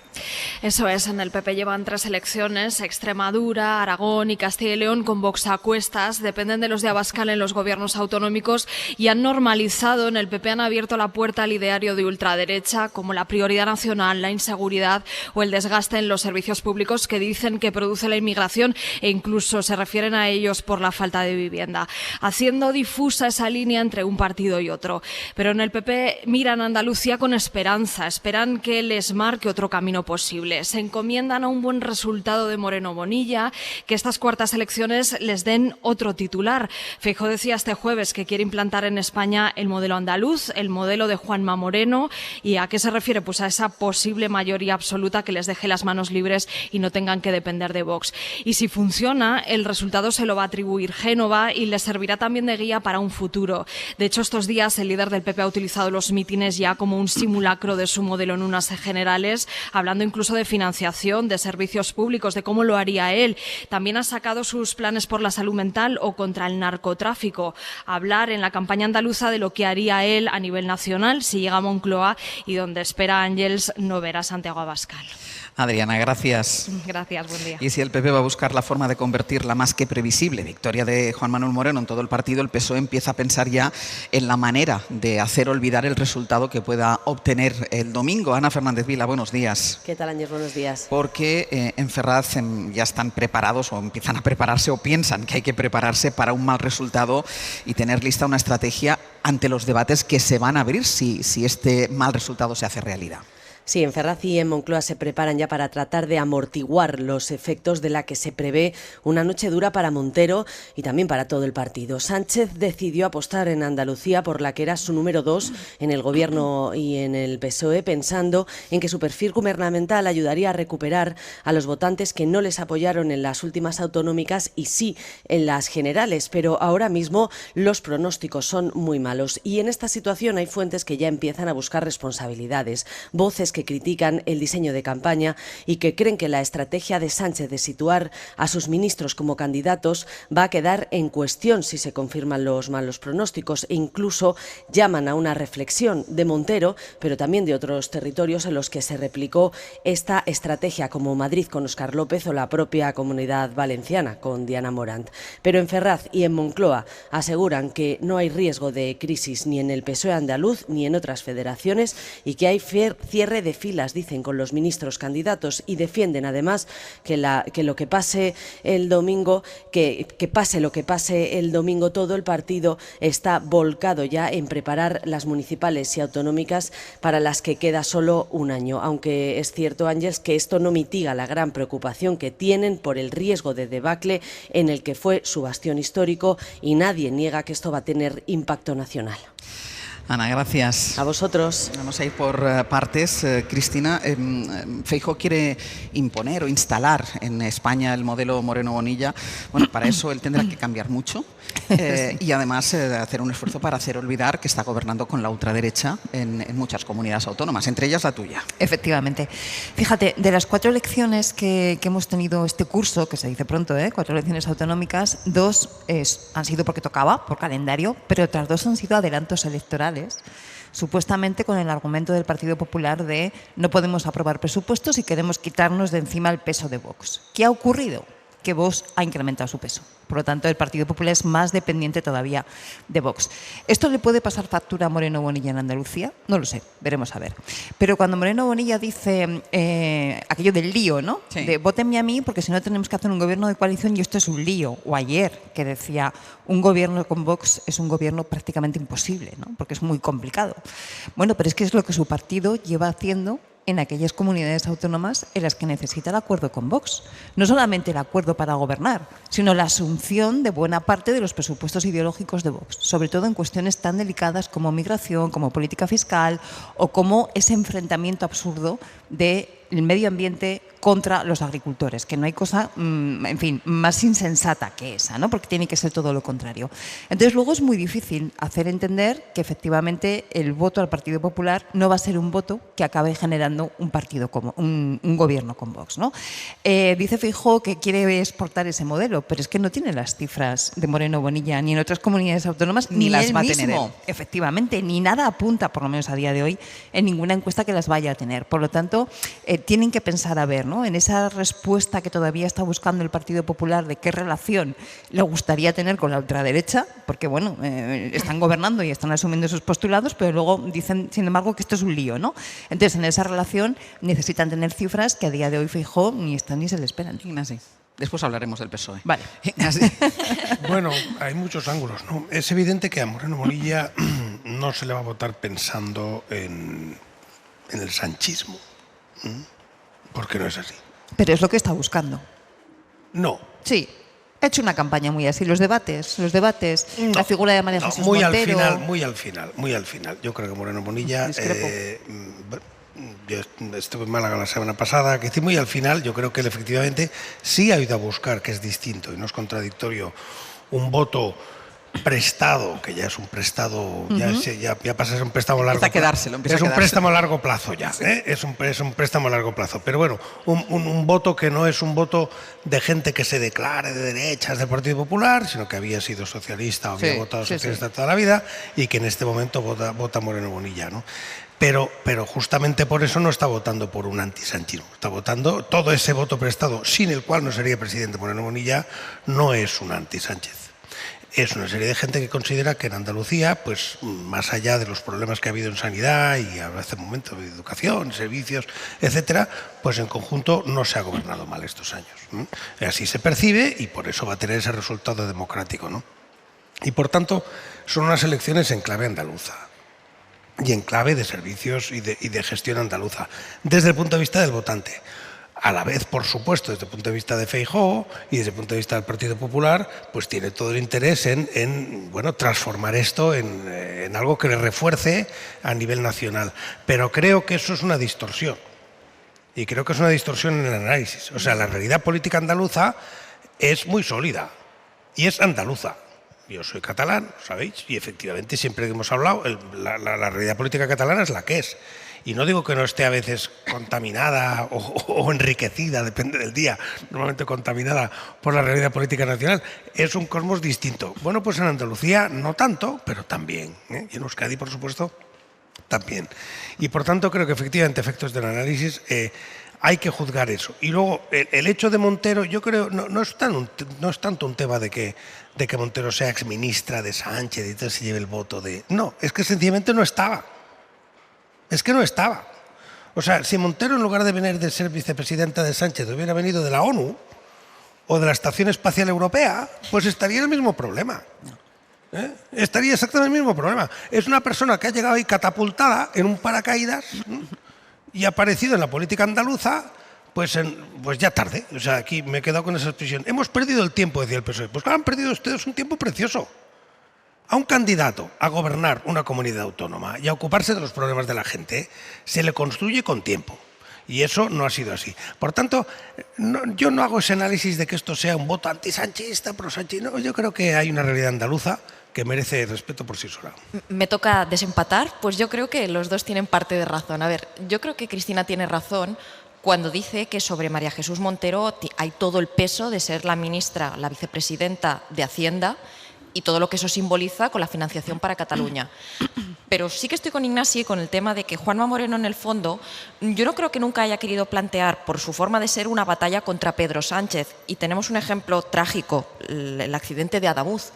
Eso es, en el PP llevan 3 elecciones, Extremadura, Aragón y Castilla y León con Vox a cuestas, dependen de los de Abascal en los gobiernos autonómicos y han normalizado, en el PP han abierto la puerta al ideario de ultraderecha como la prioridad nacional, la inseguridad o el desgaste en los servicios públicos que dicen que produce la inmigración e incluso se refieren a ellos por la falta de vivienda, haciendo difusa esa línea entre un partido y otro. Pero en el PP miran a Andalucía con esperanza, esperan que les marque otro camino posible, se encomiendan a un buen resultado de Moreno Bonilla, que estas cuartas elecciones les den otro titular. Feijóo decía este jueves que quiere implantar en España el modelo andaluz, el modelo de Juanma Moreno. ¿Y a qué se refiere? Pues a esa posible mayoría absoluta que les deje las manos libres y no tengan que depender de Vox. Y si funciona, el resultado se lo va a atribuir Génova y les servirá también de guía para un futuro. De hecho, estos días el líder del PP ha utilizado los mítines ya como un simulacro de su modelo en unas generales, hablando incluso de financiación, de servicios públicos, de cómo lo haría él. También ha sacado sus planes por la salud mental o contra el narcotráfico. Hablar en la campaña andaluza de lo que haría él a nivel nacional si llega a Moncloa y donde espera Ángeles no ver a Santiago Abascal. Adriana, gracias. Gracias, buen día. Y si el PP va a buscar la forma de convertir la más que previsible victoria de Juan Manuel Moreno en todo el partido, el PSOE empieza a pensar ya en la manera de hacer olvidar el resultado que pueda obtener el domingo. Ana Fernández Vila, buenos días. ¿Qué tal, Ángel? Buenos días. Porque en Ferraz ya están preparados o empiezan a prepararse o piensan que hay que prepararse para un mal resultado y tener lista una estrategia ante los debates que se van a abrir si este mal resultado se hace realidad. Sí, en Ferraz y en Moncloa se preparan ya para tratar de amortiguar los efectos de la que se prevé una noche dura para Montero y también para todo el partido. Sánchez decidió apostar en Andalucía por la que era su número 2 en el Gobierno y en el PSOE, pensando en que su perfil gubernamental ayudaría a recuperar a los votantes que no les apoyaron en las últimas autonómicas y sí en las generales. Pero ahora mismo los pronósticos son muy malos y en esta situación hay fuentes que ya empiezan a buscar responsabilidades, voces que critican el diseño de campaña y que creen que la estrategia de Sánchez de situar a sus ministros como candidatos va a quedar en cuestión si se confirman los malos pronósticos, e incluso llaman a una reflexión de Montero, pero también de otros territorios en los que se replicó esta estrategia, como Madrid con Óscar López o la propia Comunidad Valenciana con Diana Morant. Pero en Ferraz y en Moncloa aseguran que no hay riesgo de crisis ni en el PSOE andaluz ni en otras federaciones y que hay cierre de filas, dicen, con los ministros candidatos, y defienden además que lo que pase el domingo, que pase lo que pase el domingo, todo el partido está volcado ya en preparar las municipales y autonómicas para las que queda solo un año, aunque es cierto, Ángeles, que esto no mitiga la gran preocupación que tienen por el riesgo de debacle en el que fue su bastión histórico, y nadie niega que esto va a tener impacto nacional. Ana, gracias. A vosotros. Vamos a ir por partes. Cristina, Feijóo quiere imponer o instalar en España el modelo Moreno Bonilla. Bueno, para eso él tendrá que cambiar mucho y además hacer un esfuerzo para hacer olvidar que está gobernando con la ultraderecha en muchas comunidades autónomas, entre ellas la tuya. Efectivamente. Fíjate, de las 4 elecciones que hemos tenido este curso, que se dice pronto, 4 elecciones autonómicas, 2 han sido porque tocaba, por calendario, pero otras 2 han sido adelantos electorales, supuestamente con el argumento del Partido Popular de no podemos aprobar presupuestos y queremos quitarnos de encima el peso de Vox. ¿Qué ha ocurrido? Que Vox ha incrementado su peso. Por lo tanto, el Partido Popular es más dependiente todavía de Vox. ¿Esto le puede pasar factura a Moreno Bonilla en Andalucía? No lo sé, veremos a ver. Pero cuando Moreno Bonilla dice aquello del lío, ¿no? Sí. De vótenme a mí porque si no tenemos que hacer un gobierno de coalición y esto es un lío. O ayer, que decía un gobierno con Vox es un gobierno prácticamente imposible, ¿no? Porque es muy complicado. Bueno, pero es que es lo que su partido lleva haciendo en aquellas comunidades autónomas en las que necesita el acuerdo con Vox. No solamente el acuerdo para gobernar, sino la asunción de buena parte de los presupuestos ideológicos de Vox, sobre todo en cuestiones tan delicadas como migración, como política fiscal o como ese enfrentamiento absurdo del medio ambiente contra los agricultores, que no hay cosa, en fin, más insensata que esa, ¿no? Porque tiene que ser todo lo contrario. Entonces, luego es muy difícil hacer entender que efectivamente el voto al Partido Popular no va a ser un voto que acabe generando un partido como un gobierno con Vox, ¿no? Dice Feijóo que quiere exportar ese modelo, pero es que no tiene las cifras de Moreno Bonilla ni en otras comunidades autónomas, ni las va a tener él. Efectivamente, ni nada apunta, por lo menos a día de hoy, en ninguna encuesta que las vaya a tener. Por lo tanto, tienen que pensar a ver, ¿no? En esa respuesta que todavía está buscando el Partido Popular de qué relación le gustaría tener con la ultraderecha, porque bueno, están gobernando y están asumiendo sus postulados, pero luego dicen, sin embargo, que esto es un lío, ¿no? Entonces, en esa relación necesitan tener cifras que a día de hoy Feijóo ni están ni se le esperan. Ignacio. Después hablaremos del PSOE. Vale. Bueno, hay muchos ángulos, ¿no? Es evidente que a Moreno Bonilla no se le va a votar pensando en el sanchismo. Porque no es así. Pero es lo que está buscando. No. Sí. Ha hecho una campaña muy así. Los debates, no, la figura de María Jesús muy Montero. Muy al final. Yo creo que Moreno Bonilla... yo estuve en Málaga la semana pasada, que muy al final yo creo que él efectivamente sí ha ido a buscar, que es distinto y no es contradictorio, un voto prestado, que ya es un prestado, ya pasa a ser un préstamo a largo plazo. Es un préstamo a largo plazo ya, es un préstamo a largo plazo. Pero bueno, un voto que no es un voto de gente que se declare de derechas del Partido Popular, sino que había sido socialista o había votado socialista toda la vida y que en este momento vota Moreno Bonilla, ¿no? Pero justamente por eso no está votando por un antisanchismo, está votando todo ese voto prestado, sin el cual no sería presidente Moreno Bonilla, no es un antisánchez. Es una serie de gente que considera que en Andalucía, pues más allá de los problemas que ha habido en sanidad y hace un momento de educación, servicios, etcétera, pues en conjunto no se ha gobernado mal estos años, ¿no? Así se percibe y por eso va a tener ese resultado democrático, ¿no? Y por tanto, son unas elecciones en clave andaluza y en clave de servicios y de gestión andaluza, desde el punto de vista del votante. A la vez, por supuesto, desde el punto de vista de Feijóo y desde el punto de vista del Partido Popular, pues tiene todo el interés en transformar esto en algo que le refuerce a nivel nacional. Pero creo que eso es una distorsión. Y creo que es una distorsión en el análisis. O sea, la realidad política andaluza es muy sólida y es andaluza. Yo soy catalán, ¿sabéis? Y efectivamente, siempre que hemos hablado, la realidad política catalana es la que es. Y no digo que no esté a veces contaminada o enriquecida, depende del día, normalmente contaminada por la realidad política nacional. Es un cosmos distinto. Bueno, pues en Andalucía no tanto, pero también. Y en Euskadi, por supuesto, también. Y por tanto creo que efectivamente, efectos del análisis, hay que juzgar eso. Y luego, el hecho de Montero, yo creo, no es tanto un tema de que Montero sea exministra de Sánchez y entonces se lleve el voto de... No, es que sencillamente no estaba. Es que no estaba. O sea, si Montero, en lugar de venir de ser vicepresidenta de Sánchez, hubiera venido de la ONU o de la Estación Espacial Europea, pues estaría en el mismo problema. Estaría exactamente en el mismo problema. Es una persona que ha llegado ahí catapultada en un paracaídas y ha aparecido en la política andaluza, pues ya tarde. O sea, aquí me he quedado con esa expresión. Hemos perdido el tiempo, decía el PSOE. Pues claro, han perdido ustedes un tiempo precioso. A un candidato a gobernar una comunidad autónoma y a ocuparse de los problemas de la gente se le construye con tiempo. Y eso no ha sido así. Por tanto, yo no hago ese análisis de que esto sea un voto antisanchista, pro-sanchista. No, yo creo que hay una realidad andaluza que merece respeto por sí sola. Me toca desempatar, pues yo creo que los dos tienen parte de razón. A ver, yo creo que Cristina tiene razón cuando dice que sobre María Jesús Montero hay todo el peso de ser la ministra, la vicepresidenta de Hacienda y todo lo que eso simboliza con la financiación para Cataluña. Pero sí que estoy con Ignasi con el tema de que Juanma Moreno, en el fondo, yo no creo que nunca haya querido plantear, por su forma de ser, una batalla contra Pedro Sánchez. Y tenemos un ejemplo trágico, el accidente de Adamuz.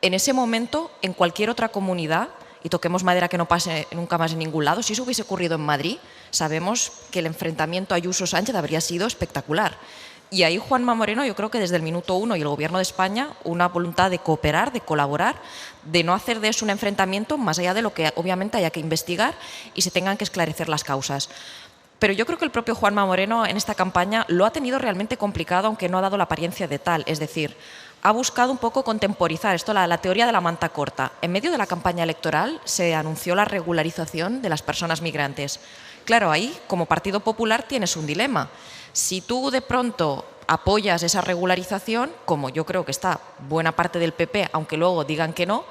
En ese momento, en cualquier otra comunidad, y toquemos madera que no pase nunca más en ningún lado, si eso hubiese ocurrido en Madrid, sabemos que el enfrentamiento Ayuso-Sánchez habría sido espectacular. Y ahí Juanma Moreno, yo creo que desde el minuto 1 y el Gobierno de España, una voluntad de cooperar, de colaborar, de no hacer de eso un enfrentamiento más allá de lo que obviamente haya que investigar y se tengan que esclarecer las causas. Pero yo creo que el propio Juanma Moreno en esta campaña lo ha tenido realmente complicado, aunque no ha dado la apariencia de tal. Es decir, ha buscado un poco contemporizar esto, la teoría de la manta corta. En medio de la campaña electoral se anunció la regularización de las personas migrantes. Claro, ahí, como Partido Popular, tienes un dilema. Si tú de pronto apoyas esa regularización, como yo creo que está buena parte del PP, aunque luego digan que no,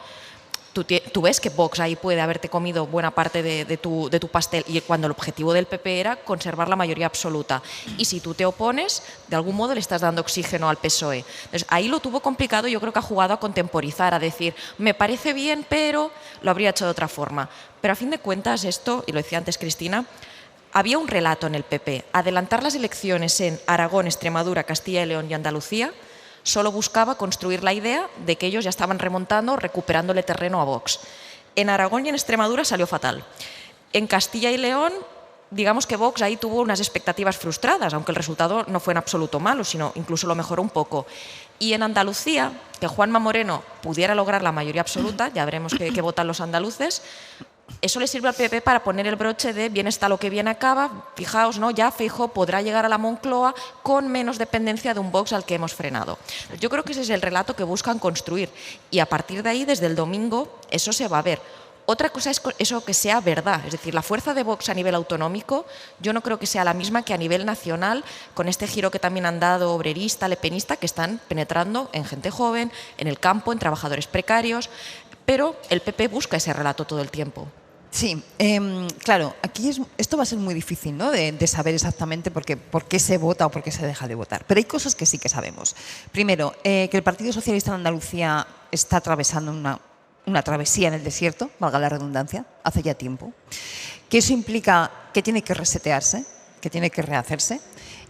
tú ves que Vox ahí puede haberte comido buena parte de tu pastel, y cuando el objetivo del PP era conservar la mayoría absoluta. Y si tú te opones, de algún modo le estás dando oxígeno al PSOE. Entonces, ahí lo tuvo complicado, yo creo que ha jugado a contemporizar, a decir, me parece bien, pero lo habría hecho de otra forma. Pero a fin de cuentas esto, y lo decía antes Cristina, había un relato en el PP. Adelantar las elecciones en Aragón, Extremadura, Castilla y León y Andalucía solo buscaba construir la idea de que ellos ya estaban remontando, recuperándole terreno a Vox. En Aragón y en Extremadura salió fatal. En Castilla y León, digamos que Vox ahí tuvo unas expectativas frustradas, aunque el resultado no fue en absoluto malo, sino incluso lo mejoró un poco. Y en Andalucía, que Juanma Moreno pudiera lograr la mayoría absoluta, ya veremos qué votan los andaluces, eso le sirve al PP para poner el broche de bien está lo que bien acaba. Fijaos, ¿no? Ya Feijóo podrá llegar a la Moncloa con menos dependencia de un Vox al que hemos frenado. Yo creo que ese es el relato que buscan construir y a partir de ahí, desde el domingo, eso se va a ver. Otra cosa es eso que sea verdad, es decir, la fuerza de Vox a nivel autonómico yo no creo que sea la misma que a nivel nacional, con este giro que también han dado obrerista, lepenista, que están penetrando en gente joven, en el campo, en trabajadores precarios, pero el PP busca ese relato todo el tiempo. Sí, claro, aquí esto va a ser muy difícil, ¿no? de saber exactamente por qué se vota o por qué se deja de votar. Pero hay cosas que sí que sabemos. Primero, que el Partido Socialista en Andalucía está atravesando una travesía en el desierto, valga la redundancia, hace ya tiempo. Que eso implica que tiene que resetearse, que tiene que rehacerse.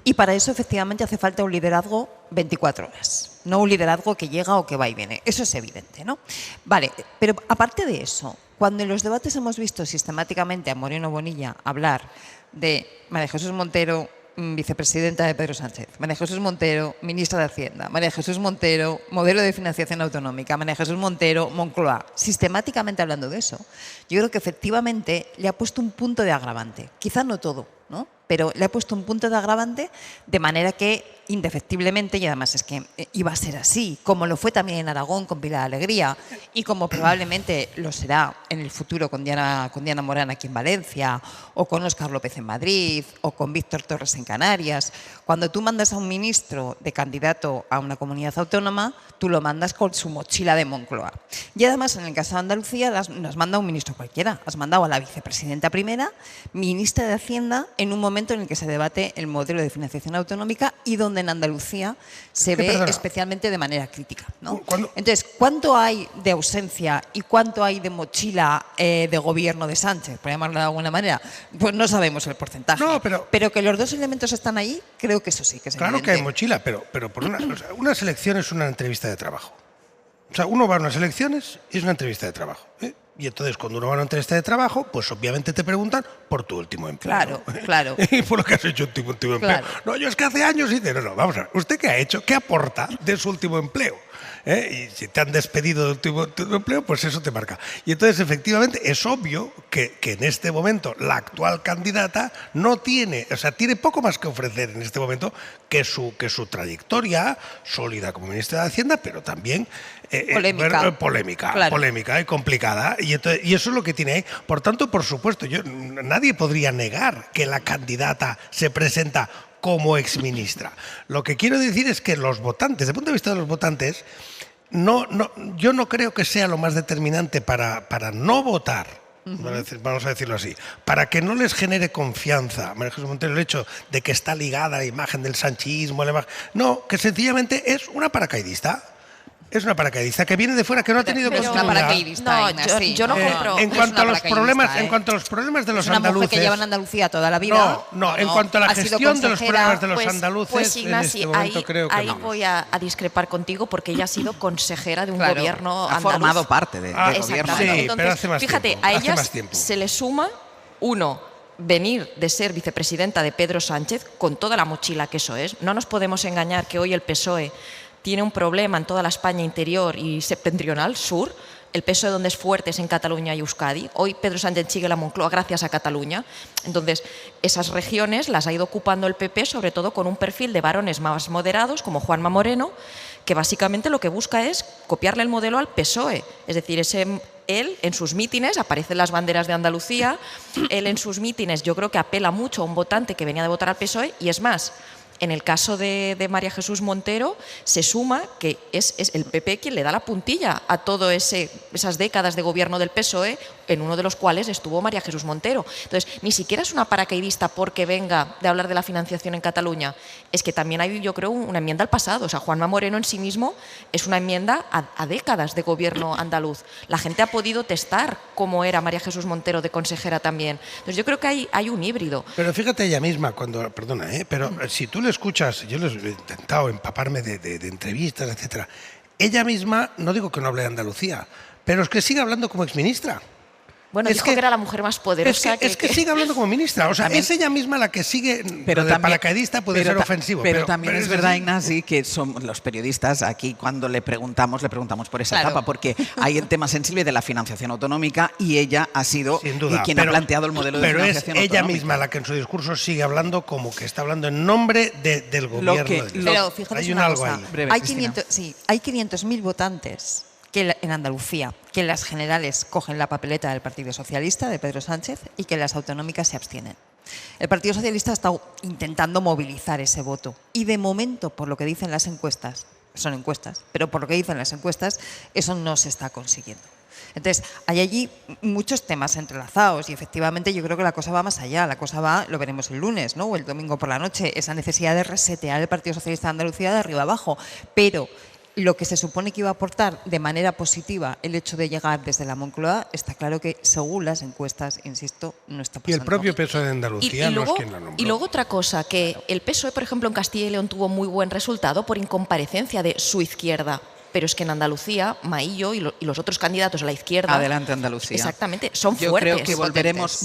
Y para eso, efectivamente, hace falta un liderazgo 24 horas. No un liderazgo que llega o que va y viene. Eso es evidente, ¿no? Vale, pero aparte de eso, cuando en los debates hemos visto sistemáticamente a Moreno Bonilla hablar de María Jesús Montero, vicepresidenta de Pedro Sánchez, María Jesús Montero, ministra de Hacienda, María Jesús Montero, modelo de financiación autonómica, María Jesús Montero, Moncloa, sistemáticamente hablando de eso, yo creo que efectivamente le ha puesto un punto de agravante. Quizá no todo, ¿no? pero le he puesto un punto de agravante de manera que indefectiblemente, y además es que iba a ser así, como lo fue también en Aragón con Pilar Alegría y como probablemente lo será en el futuro con Diana Morán aquí en Valencia, o con Óscar López en Madrid, o con Víctor Torres en Canarias. Cuando tú mandas a un ministro de candidato a una comunidad autónoma, tú lo mandas con su mochila de Moncloa. Y además, en el caso de Andalucía, no has mandado a un ministro cualquiera, has mandado a la vicepresidenta primera, ministra de Hacienda, en un momento en el que se debate el modelo de financiación autonómica y donde en Andalucía se ve especialmente de manera crítica, ¿no? Entonces, ¿cuánto hay de ausencia y cuánto hay de mochila de gobierno de Sánchez, por llamarlo de alguna manera? Pues no sabemos el porcentaje. No, pero que los dos elementos están ahí, creo que eso sí que es claro evidente. que hay mochila, pero por una selección es una entrevista de trabajo. O sea, uno va a unas elecciones y es una entrevista de trabajo, ¿eh? Y entonces, cuando uno va a una entrevista de trabajo, pues obviamente te preguntan por tu último empleo. Claro. Y por lo que has hecho en tu último empleo. No, yo es que hace años hice... No, vamos a ver. ¿Usted qué ha hecho? ¿Qué aporta de su último empleo? Y si te han despedido de tu último empleo, pues eso te marca. Y entonces, efectivamente, es obvio que en este momento la actual candidata no tiene... O sea, tiene poco más que ofrecer en este momento que su trayectoria sólida como ministra de Hacienda, pero también... polémica y complicada, y eso es lo que tiene ahí. Por tanto, por supuesto, nadie podría negar que la candidata se presenta como exministra. Lo que quiero decir es que los votantes, desde el punto de vista de los votantes, yo no creo que sea lo más determinante para no votar. Vamos a decirlo así, para que no les genere confianza María Jesús Montero el hecho de que está ligada a la imagen del sanchismo, no, que sencillamente es una paracaidista. Es una paracaidista que viene de fuera, que no ha tenido oportunidad. Yo no compro. En cuanto a los problemas de los andaluces. Es una mujer que lleva en Andalucía toda la vida. En cuanto a la gestión de los problemas de los andaluces, pues Ignasi, en este momento creo que ahí voy a discrepar contigo porque ella ha sido consejera de un gobierno andaluz. Ha formado parte del gobierno. Sí, entonces, pero hace más fíjate, tiempo, a ella se le suma venir de ser vicepresidenta de Pedro Sánchez con toda la mochila que eso es. No nos podemos engañar que hoy el PSOE tiene un problema en toda la España interior y septentrional, sur. El PSOE donde es fuerte es en Cataluña y Euskadi. Hoy Pedro Sánchez sigue la Moncloa gracias a Cataluña. Entonces, esas regiones las ha ido ocupando el PP, sobre todo con un perfil de varones más moderados, como Juanma Moreno, que básicamente lo que busca es copiarle el modelo al PSOE. Es decir, él en sus mítines, aparecen las banderas de Andalucía, él en sus mítines yo creo que apela mucho a un votante que venía de votar al PSOE, y es más, en el caso de María Jesús Montero, se suma que es el PP quien le da la puntilla a todas esas décadas de gobierno del PSOE, en uno de los cuales estuvo María Jesús Montero. Entonces, ni siquiera es una paracaidista porque venga de hablar de la financiación en Cataluña, es que también hay, yo creo, una enmienda al pasado. O sea, Juanma Moreno en sí mismo es una enmienda a décadas de gobierno andaluz. La gente ha podido testar cómo era María Jesús Montero de consejera también. Entonces, yo creo que hay un híbrido. Pero fíjate ella misma, perdona, pero si tú le escuchas, yo les he intentado empaparme de entrevistas, etcétera. Ella misma, no digo que no hable de Andalucía, pero es que sigue hablando como exministra. Bueno, dijo que era la mujer más poderosa. Es que sigue hablando como ministra. O sea, también, es ella misma la que sigue. Pero de paracaidista puede ser ofensivo. Pero también es verdad, Ignasi, que somos los periodistas aquí, cuando le preguntamos por esa etapa, porque hay el tema sensible de la financiación autonómica y ella ha sido quien ha planteado el modelo de financiación autonómica. Pero es ella misma la que en su discurso sigue hablando como que está hablando en nombre del gobierno. Pero fíjate una cosa, hay 500.000 votantes en Andalucía, que en las generales cogen la papeleta del Partido Socialista, de Pedro Sánchez, y que en las autonómicas se abstienen. El Partido Socialista ha estado intentando movilizar ese voto y de momento, por lo que dicen las encuestas, son encuestas, pero por lo que dicen las encuestas, eso no se está consiguiendo. Entonces, hay allí muchos temas entrelazados y efectivamente yo creo que la cosa va más allá. La cosa va, lo veremos el lunes, ¿no? O el domingo por la noche, esa necesidad de resetear el Partido Socialista de Andalucía de arriba abajo, pero lo que se supone que iba a aportar de manera positiva el hecho de llegar desde la Moncloa, está claro que según las encuestas, insisto, no está pasando. Y el propio PSOE de Andalucía no es quien la nombró. Y luego otra cosa, que el PSOE, por ejemplo, en Castilla y León tuvo muy buen resultado por incomparecencia de su izquierda. pero es que en Andalucía, Maillo y los otros candidatos a la izquierda... Adelante Andalucía. Exactamente, son Yo fuertes. creo que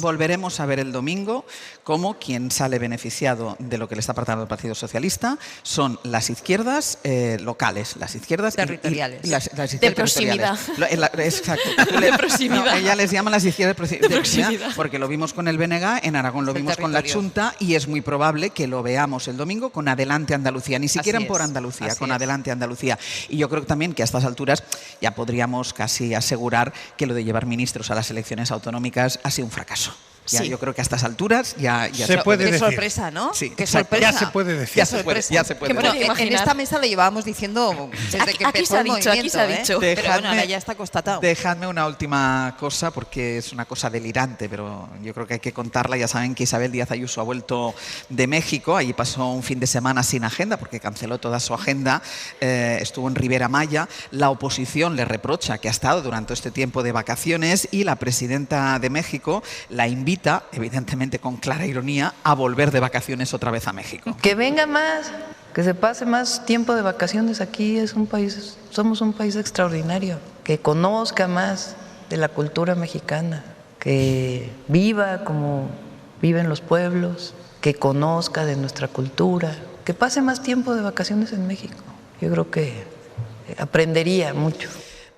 volveremos a ver el domingo cómo quien sale beneficiado de lo que le está apartando el Partido Socialista son las izquierdas locales, las izquierdas territoriales. Las de izquierdas proximidad. Exacto. De proximidad. No, ella les llama las izquierdas de proximidad. Porque lo vimos con el BNG, en Aragón lo vimos con la Chunta y es muy probable que lo veamos el domingo con Adelante Andalucía, ni siquiera por Andalucía, con Adelante Andalucía. Y yo creo también que a estas alturas ya podríamos casi asegurar que lo de llevar ministros a las elecciones autonómicas ha sido un fracaso. Ya, yo creo que a estas alturas ya se puede decir. Qué sorpresa, ¿no? Sí, qué sorpresa. Ya se puede decir. Ya se puede. Bueno, en esta mesa lo llevábamos diciendo desde que empezó el movimiento. Aquí se ha dicho. Pero bueno, ahora ya está constatado. Dejadme una última cosa, porque es una cosa delirante, pero yo creo que hay que contarla. Ya saben que Isabel Díaz Ayuso ha vuelto de México. Allí pasó un fin de semana sin agenda, porque canceló toda su agenda. Estuvo en Ribera Maya. La oposición le reprocha que ha estado durante este tiempo de vacaciones y la presidenta de México la invita, evidentemente con clara ironía, a volver de vacaciones otra vez a México. Que venga más, que se pase más tiempo de vacaciones aquí. Somos un país extraordinario, que conozca más de la cultura mexicana, que viva como viven los pueblos, que conozca de nuestra cultura, que pase más tiempo de vacaciones en México. Yo creo que aprendería mucho.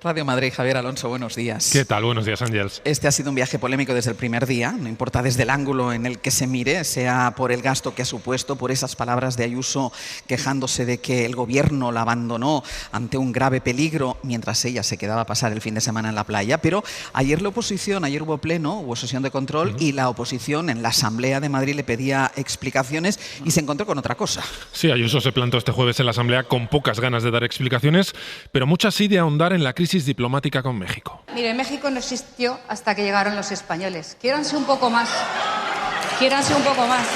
Radio Madrid, Javier Alonso, buenos días. ¿Qué tal? Buenos días, Ángels. Este ha sido un viaje polémico desde el primer día, no importa desde el ángulo en el que se mire, sea por el gasto que ha supuesto, por esas palabras de Ayuso quejándose de que el gobierno la abandonó ante un grave peligro mientras ella se quedaba a pasar el fin de semana en la playa. Pero ayer hubo pleno, hubo sesión de control y la oposición en la Asamblea de Madrid le pedía explicaciones y se encontró con otra cosa. Sí, Ayuso se plantó este jueves en la Asamblea con pocas ganas de dar explicaciones, pero muchas sí de ahondar en la crisis diplomática con México. Mire, México no existió hasta que llegaron los españoles. Quiéranse un poco más. Quiéranse un poco más.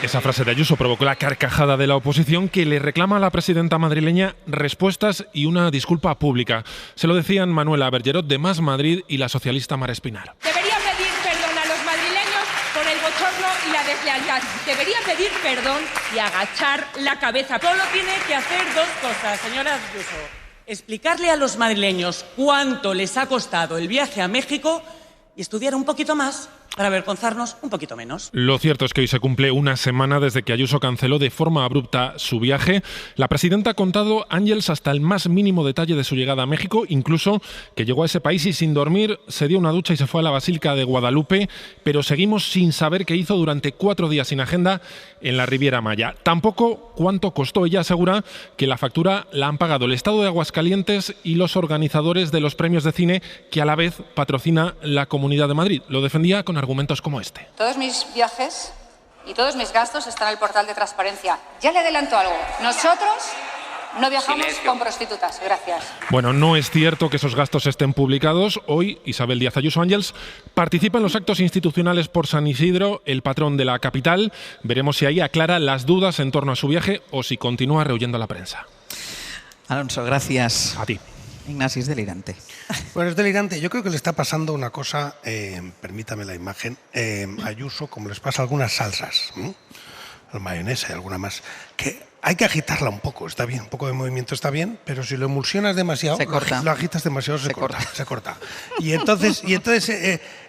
Esa frase de Ayuso provocó la carcajada de la oposición, que le reclama a la presidenta madrileña respuestas y una disculpa pública. Se lo decían Manuela Bergerot de Más Madrid y la socialista Mara Espinar. Debería pedir perdón a los madrileños por el bochorno y la deslealtad. Debería pedir perdón y agachar la cabeza. Solo tiene que hacer dos cosas, señora Ayuso. Explicarle a los madrileños cuánto les ha costado el viaje a México y estudiar un poquito más para avergonzarnos un poquito menos. Lo cierto es que hoy se cumple una semana desde que Ayuso canceló de forma abrupta su viaje. La presidenta ha contado, Ángels, hasta el más mínimo detalle de su llegada a México, incluso que llegó a ese país y sin dormir se dio una ducha y se fue a la Basílica de Guadalupe, pero seguimos sin saber qué hizo durante 4 días sin agenda en la Riviera Maya. Tampoco cuánto costó. Ella asegura que la factura la han pagado el Estado de Aguascalientes y los organizadores de los premios de cine, que a la vez patrocina la Comunidad de Madrid. Lo defendía con argumentos como este. Todos mis viajes y todos mis gastos están en el portal de transparencia. Ya le adelanto algo. Nosotros no viajamos con prostitutas. Gracias. Bueno, no es cierto que esos gastos estén publicados. Hoy, Isabel Díaz Ayuso, Ángels, participa en los actos institucionales por San Isidro, el patrón de la capital. Veremos si ahí aclara las dudas en torno a su viaje o si continúa rehuyendo a la prensa. Alonso, gracias. A ti. Ignacio, es delirante. Bueno, es delirante. Yo creo que le está pasando una cosa, permítame la imagen, a Ayuso, como les pasa a algunas salsas, la mayonesa y alguna más, que hay que agitarla un poco, está bien, un poco de movimiento está bien, pero si lo emulsionas demasiado, lo agitas demasiado, se corta. Y entonces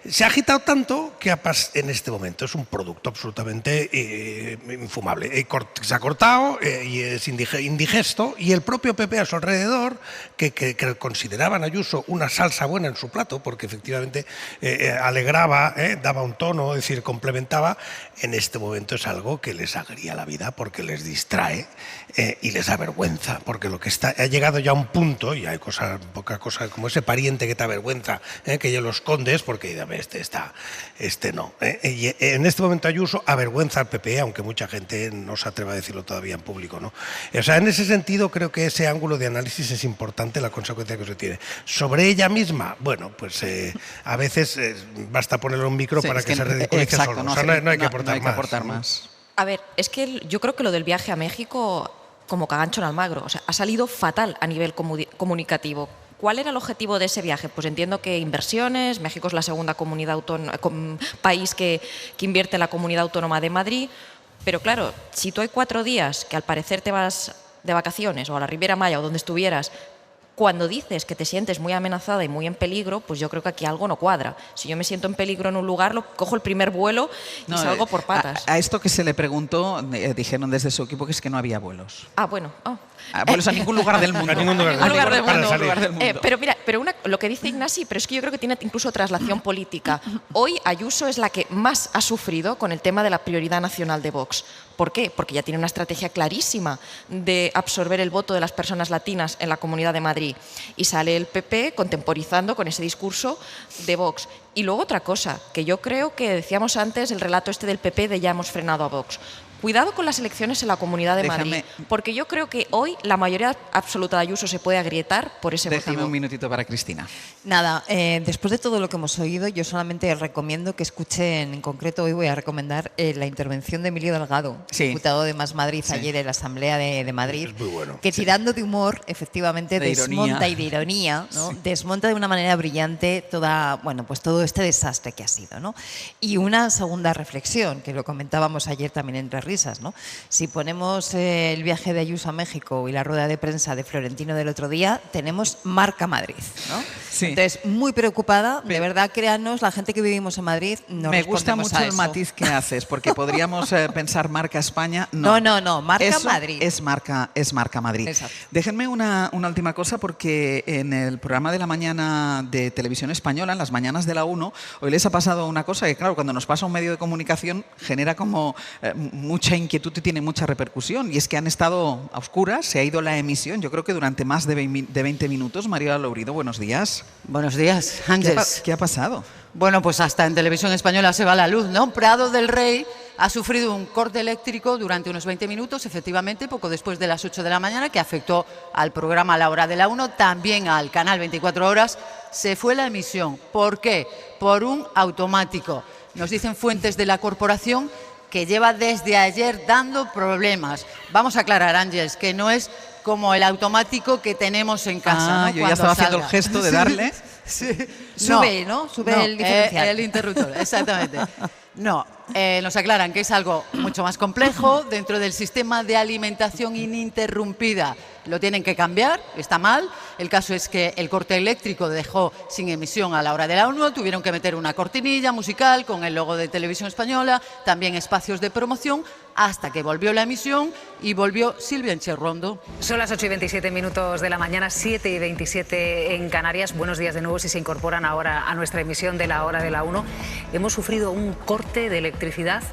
se ha agitado tanto que en este momento es un producto absolutamente infumable. Se ha cortado y es indigesto, y el propio PP a su alrededor, que consideraban a Ayuso una salsa buena en su plato, porque efectivamente alegraba, daba un tono, es decir, complementaba, en este momento es algo que les agria la vida porque les distrae y les avergüenza, porque lo que ha llegado ya a un punto, y hay poca cosa como ese pariente que te avergüenza, que ya lo escondes porque este no. Y en este momento Ayuso avergüenza al PP, aunque mucha gente no se atreva a decirlo todavía en público, ¿no? O sea, en ese sentido creo que ese ángulo de análisis es importante, la consecuencia que se tiene. Sobre ella misma, bueno, pues a veces basta ponerle un micro para que se ridiculice solo. O sea, no hay que aportar más. A ver, es que yo creo que lo del viaje a México, como cagancho en Almagro, o sea, ha salido fatal a nivel comunicativo. ¿Cuál era el objetivo de ese viaje? Pues entiendo que inversiones. México es la segunda país que invierte en la Comunidad Autónoma de Madrid. Pero claro, si tú hay 4 días que al parecer te vas de vacaciones o a la Riviera Maya o donde estuvieras, Cuando dices que te sientes muy amenazada y muy en peligro, pues yo creo que aquí algo no cuadra. Si yo me siento en peligro en un lugar, cojo el primer vuelo y salgo por patas. A esto que se le preguntó, dijeron desde su equipo que es que no había vuelos. Ah, bueno. Vuelos a ningún lugar del mundo. A ningún lugar del mundo. Pero mira, lo que dice Ignasi, pero es que yo creo que tiene incluso traslación política. Hoy Ayuso es la que más ha sufrido con el tema de la prioridad nacional de Vox. ¿Por qué? Porque ya tiene una estrategia clarísima de absorber el voto de las personas latinas en la Comunidad de Madrid. Y sale el PP contemporizando con ese discurso de Vox. Y luego otra cosa, que yo creo que decíamos antes, el relato este del PP de ya hemos frenado a Vox. Cuidado con las elecciones en la Comunidad de Madrid, porque yo creo que hoy la mayoría absoluta de Ayuso se puede agrietar por ese motivo. Déjame un minutito para Cristina. Nada, después de todo lo que hemos oído, yo solamente recomiendo que escuchen, en concreto hoy voy a recomendar la intervención de Emilio Delgado, diputado de Más Madrid ayer en la Asamblea de Madrid, es muy bueno, que tirando de humor, efectivamente, desmonta y de ironía, ¿no? Desmonta de una manera brillante todo este desastre que ha sido, ¿no? Y una segunda reflexión, que lo comentábamos ayer también entre risas, ¿no? Si ponemos el viaje de Ayuso a México y la rueda de prensa de Florentino del otro día, tenemos marca Madrid, ¿no? Sí. Entonces, muy preocupada, de verdad, créanos, la gente que vivimos en Madrid no me gusta mucho el matiz que haces, porque podríamos pensar marca España. No, marca eso Madrid. Es marca Madrid. Exacto. Déjenme una última cosa, porque en el programa de la mañana de Televisión Española, en las mañanas de la 1, hoy les ha pasado una cosa que, claro, cuando nos pasa un medio de comunicación genera como mucha inquietud y tiene mucha repercusión, y es que han estado a oscuras, se ha ido la emisión, yo creo que durante más de 20 minutos. Mariola Lourido, buenos días. Buenos días, Ángeles. ¿Qué ha pasado? Bueno, pues hasta en Televisión Española se va la luz, ¿no? Prado del Rey ha sufrido un corte eléctrico durante unos 20 minutos, efectivamente, poco después de las 8 de la mañana, que afectó al programa La Hora de la 1, también al canal 24 Horas. Se fue la emisión. ¿Por qué? Por un automático. Nos dicen fuentes de la corporación que lleva desde ayer dando problemas. Vamos a aclarar, Ángeles, que no es como el automático que tenemos en casa. ¿no? Yo ya estaba haciendo el gesto de darle. Sí. Sube, ¿no? Sube el diferencial. El interruptor, exactamente. No, nos aclaran que es algo mucho más complejo dentro del sistema de alimentación ininterrumpida. Lo tienen que cambiar, está mal. El caso es que el corte eléctrico dejó sin emisión a La Hora de la 1. Tuvieron que meter una cortinilla musical con el logo de Televisión Española, también espacios de promoción, hasta que volvió la emisión y volvió Silvia Encherrondo. Son las 8:27 de la mañana, 7:27 en Canarias. Buenos días de nuevo si se incorporan ahora a nuestra emisión de La Hora de la 1. Hemos sufrido un corte de electricidad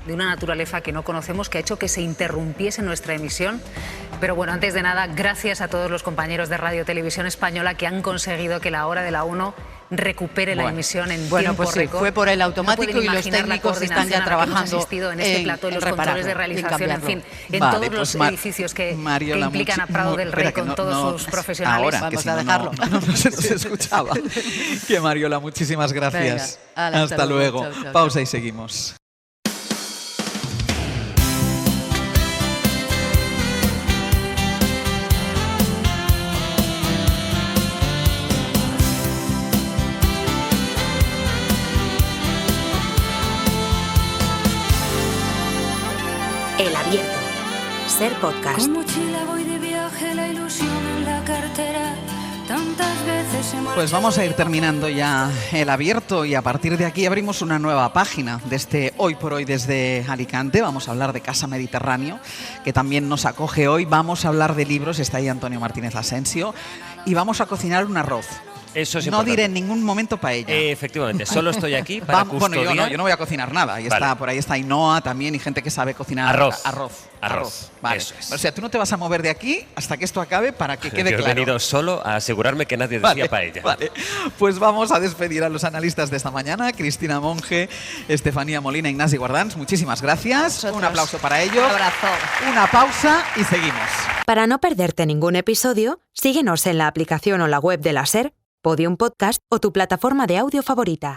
de una naturaleza que no conocemos, que ha hecho que se interrumpiese nuestra emisión. Pero bueno, antes de nada, gracias a todos los compañeros de Radio Televisión Española que han conseguido que La Hora de la 1 recupere la emisión en tiempo pues sí, récord. fue por el automático y los técnicos están ya trabajando en este plató, en los controles de realización, en fin, en todos los edificios que implican a Prado del Rey con todos sus profesionales. Ahora, vamos a dejarlo. No se nos escuchaba. Que Mariola, muchísimas gracias. Venga, hasta luego. Chao, chao, pausa y seguimos. El Abierto. Ser podcast. Con mochila voy de viaje, la ilusión en la cartera. Tantas veces hemos... Pues vamos a ir terminando ya El Abierto y a partir de aquí abrimos una nueva página desde Hoy por Hoy desde Alicante. Vamos a hablar de Casa Mediterráneo, que también nos acoge hoy. Vamos a hablar de libros, está ahí Antonio Martínez Asensio, y vamos a cocinar un arroz. Eso es no importante. diré en ningún momento paella. Efectivamente, solo estoy aquí para custodiar. Bueno, yo no voy a cocinar nada. Y está, por ahí está Ainhoa también y gente que sabe cocinar arroz. Vale. Eso es. O sea, tú no te vas a mover de aquí hasta que esto acabe para que quede claro. Yo he venido solo a asegurarme que nadie decía paella. Vale. Pues vamos a despedir a los analistas de esta mañana. Cristina Monge, Estefanía Molina, Ignasi Guardans. Muchísimas gracias. Un aplauso para ellos. Un abrazo. Una pausa y seguimos. Para no perderte ningún episodio, síguenos en la aplicación o la web de la SER, Podium Podcast o tu plataforma de audio favorita.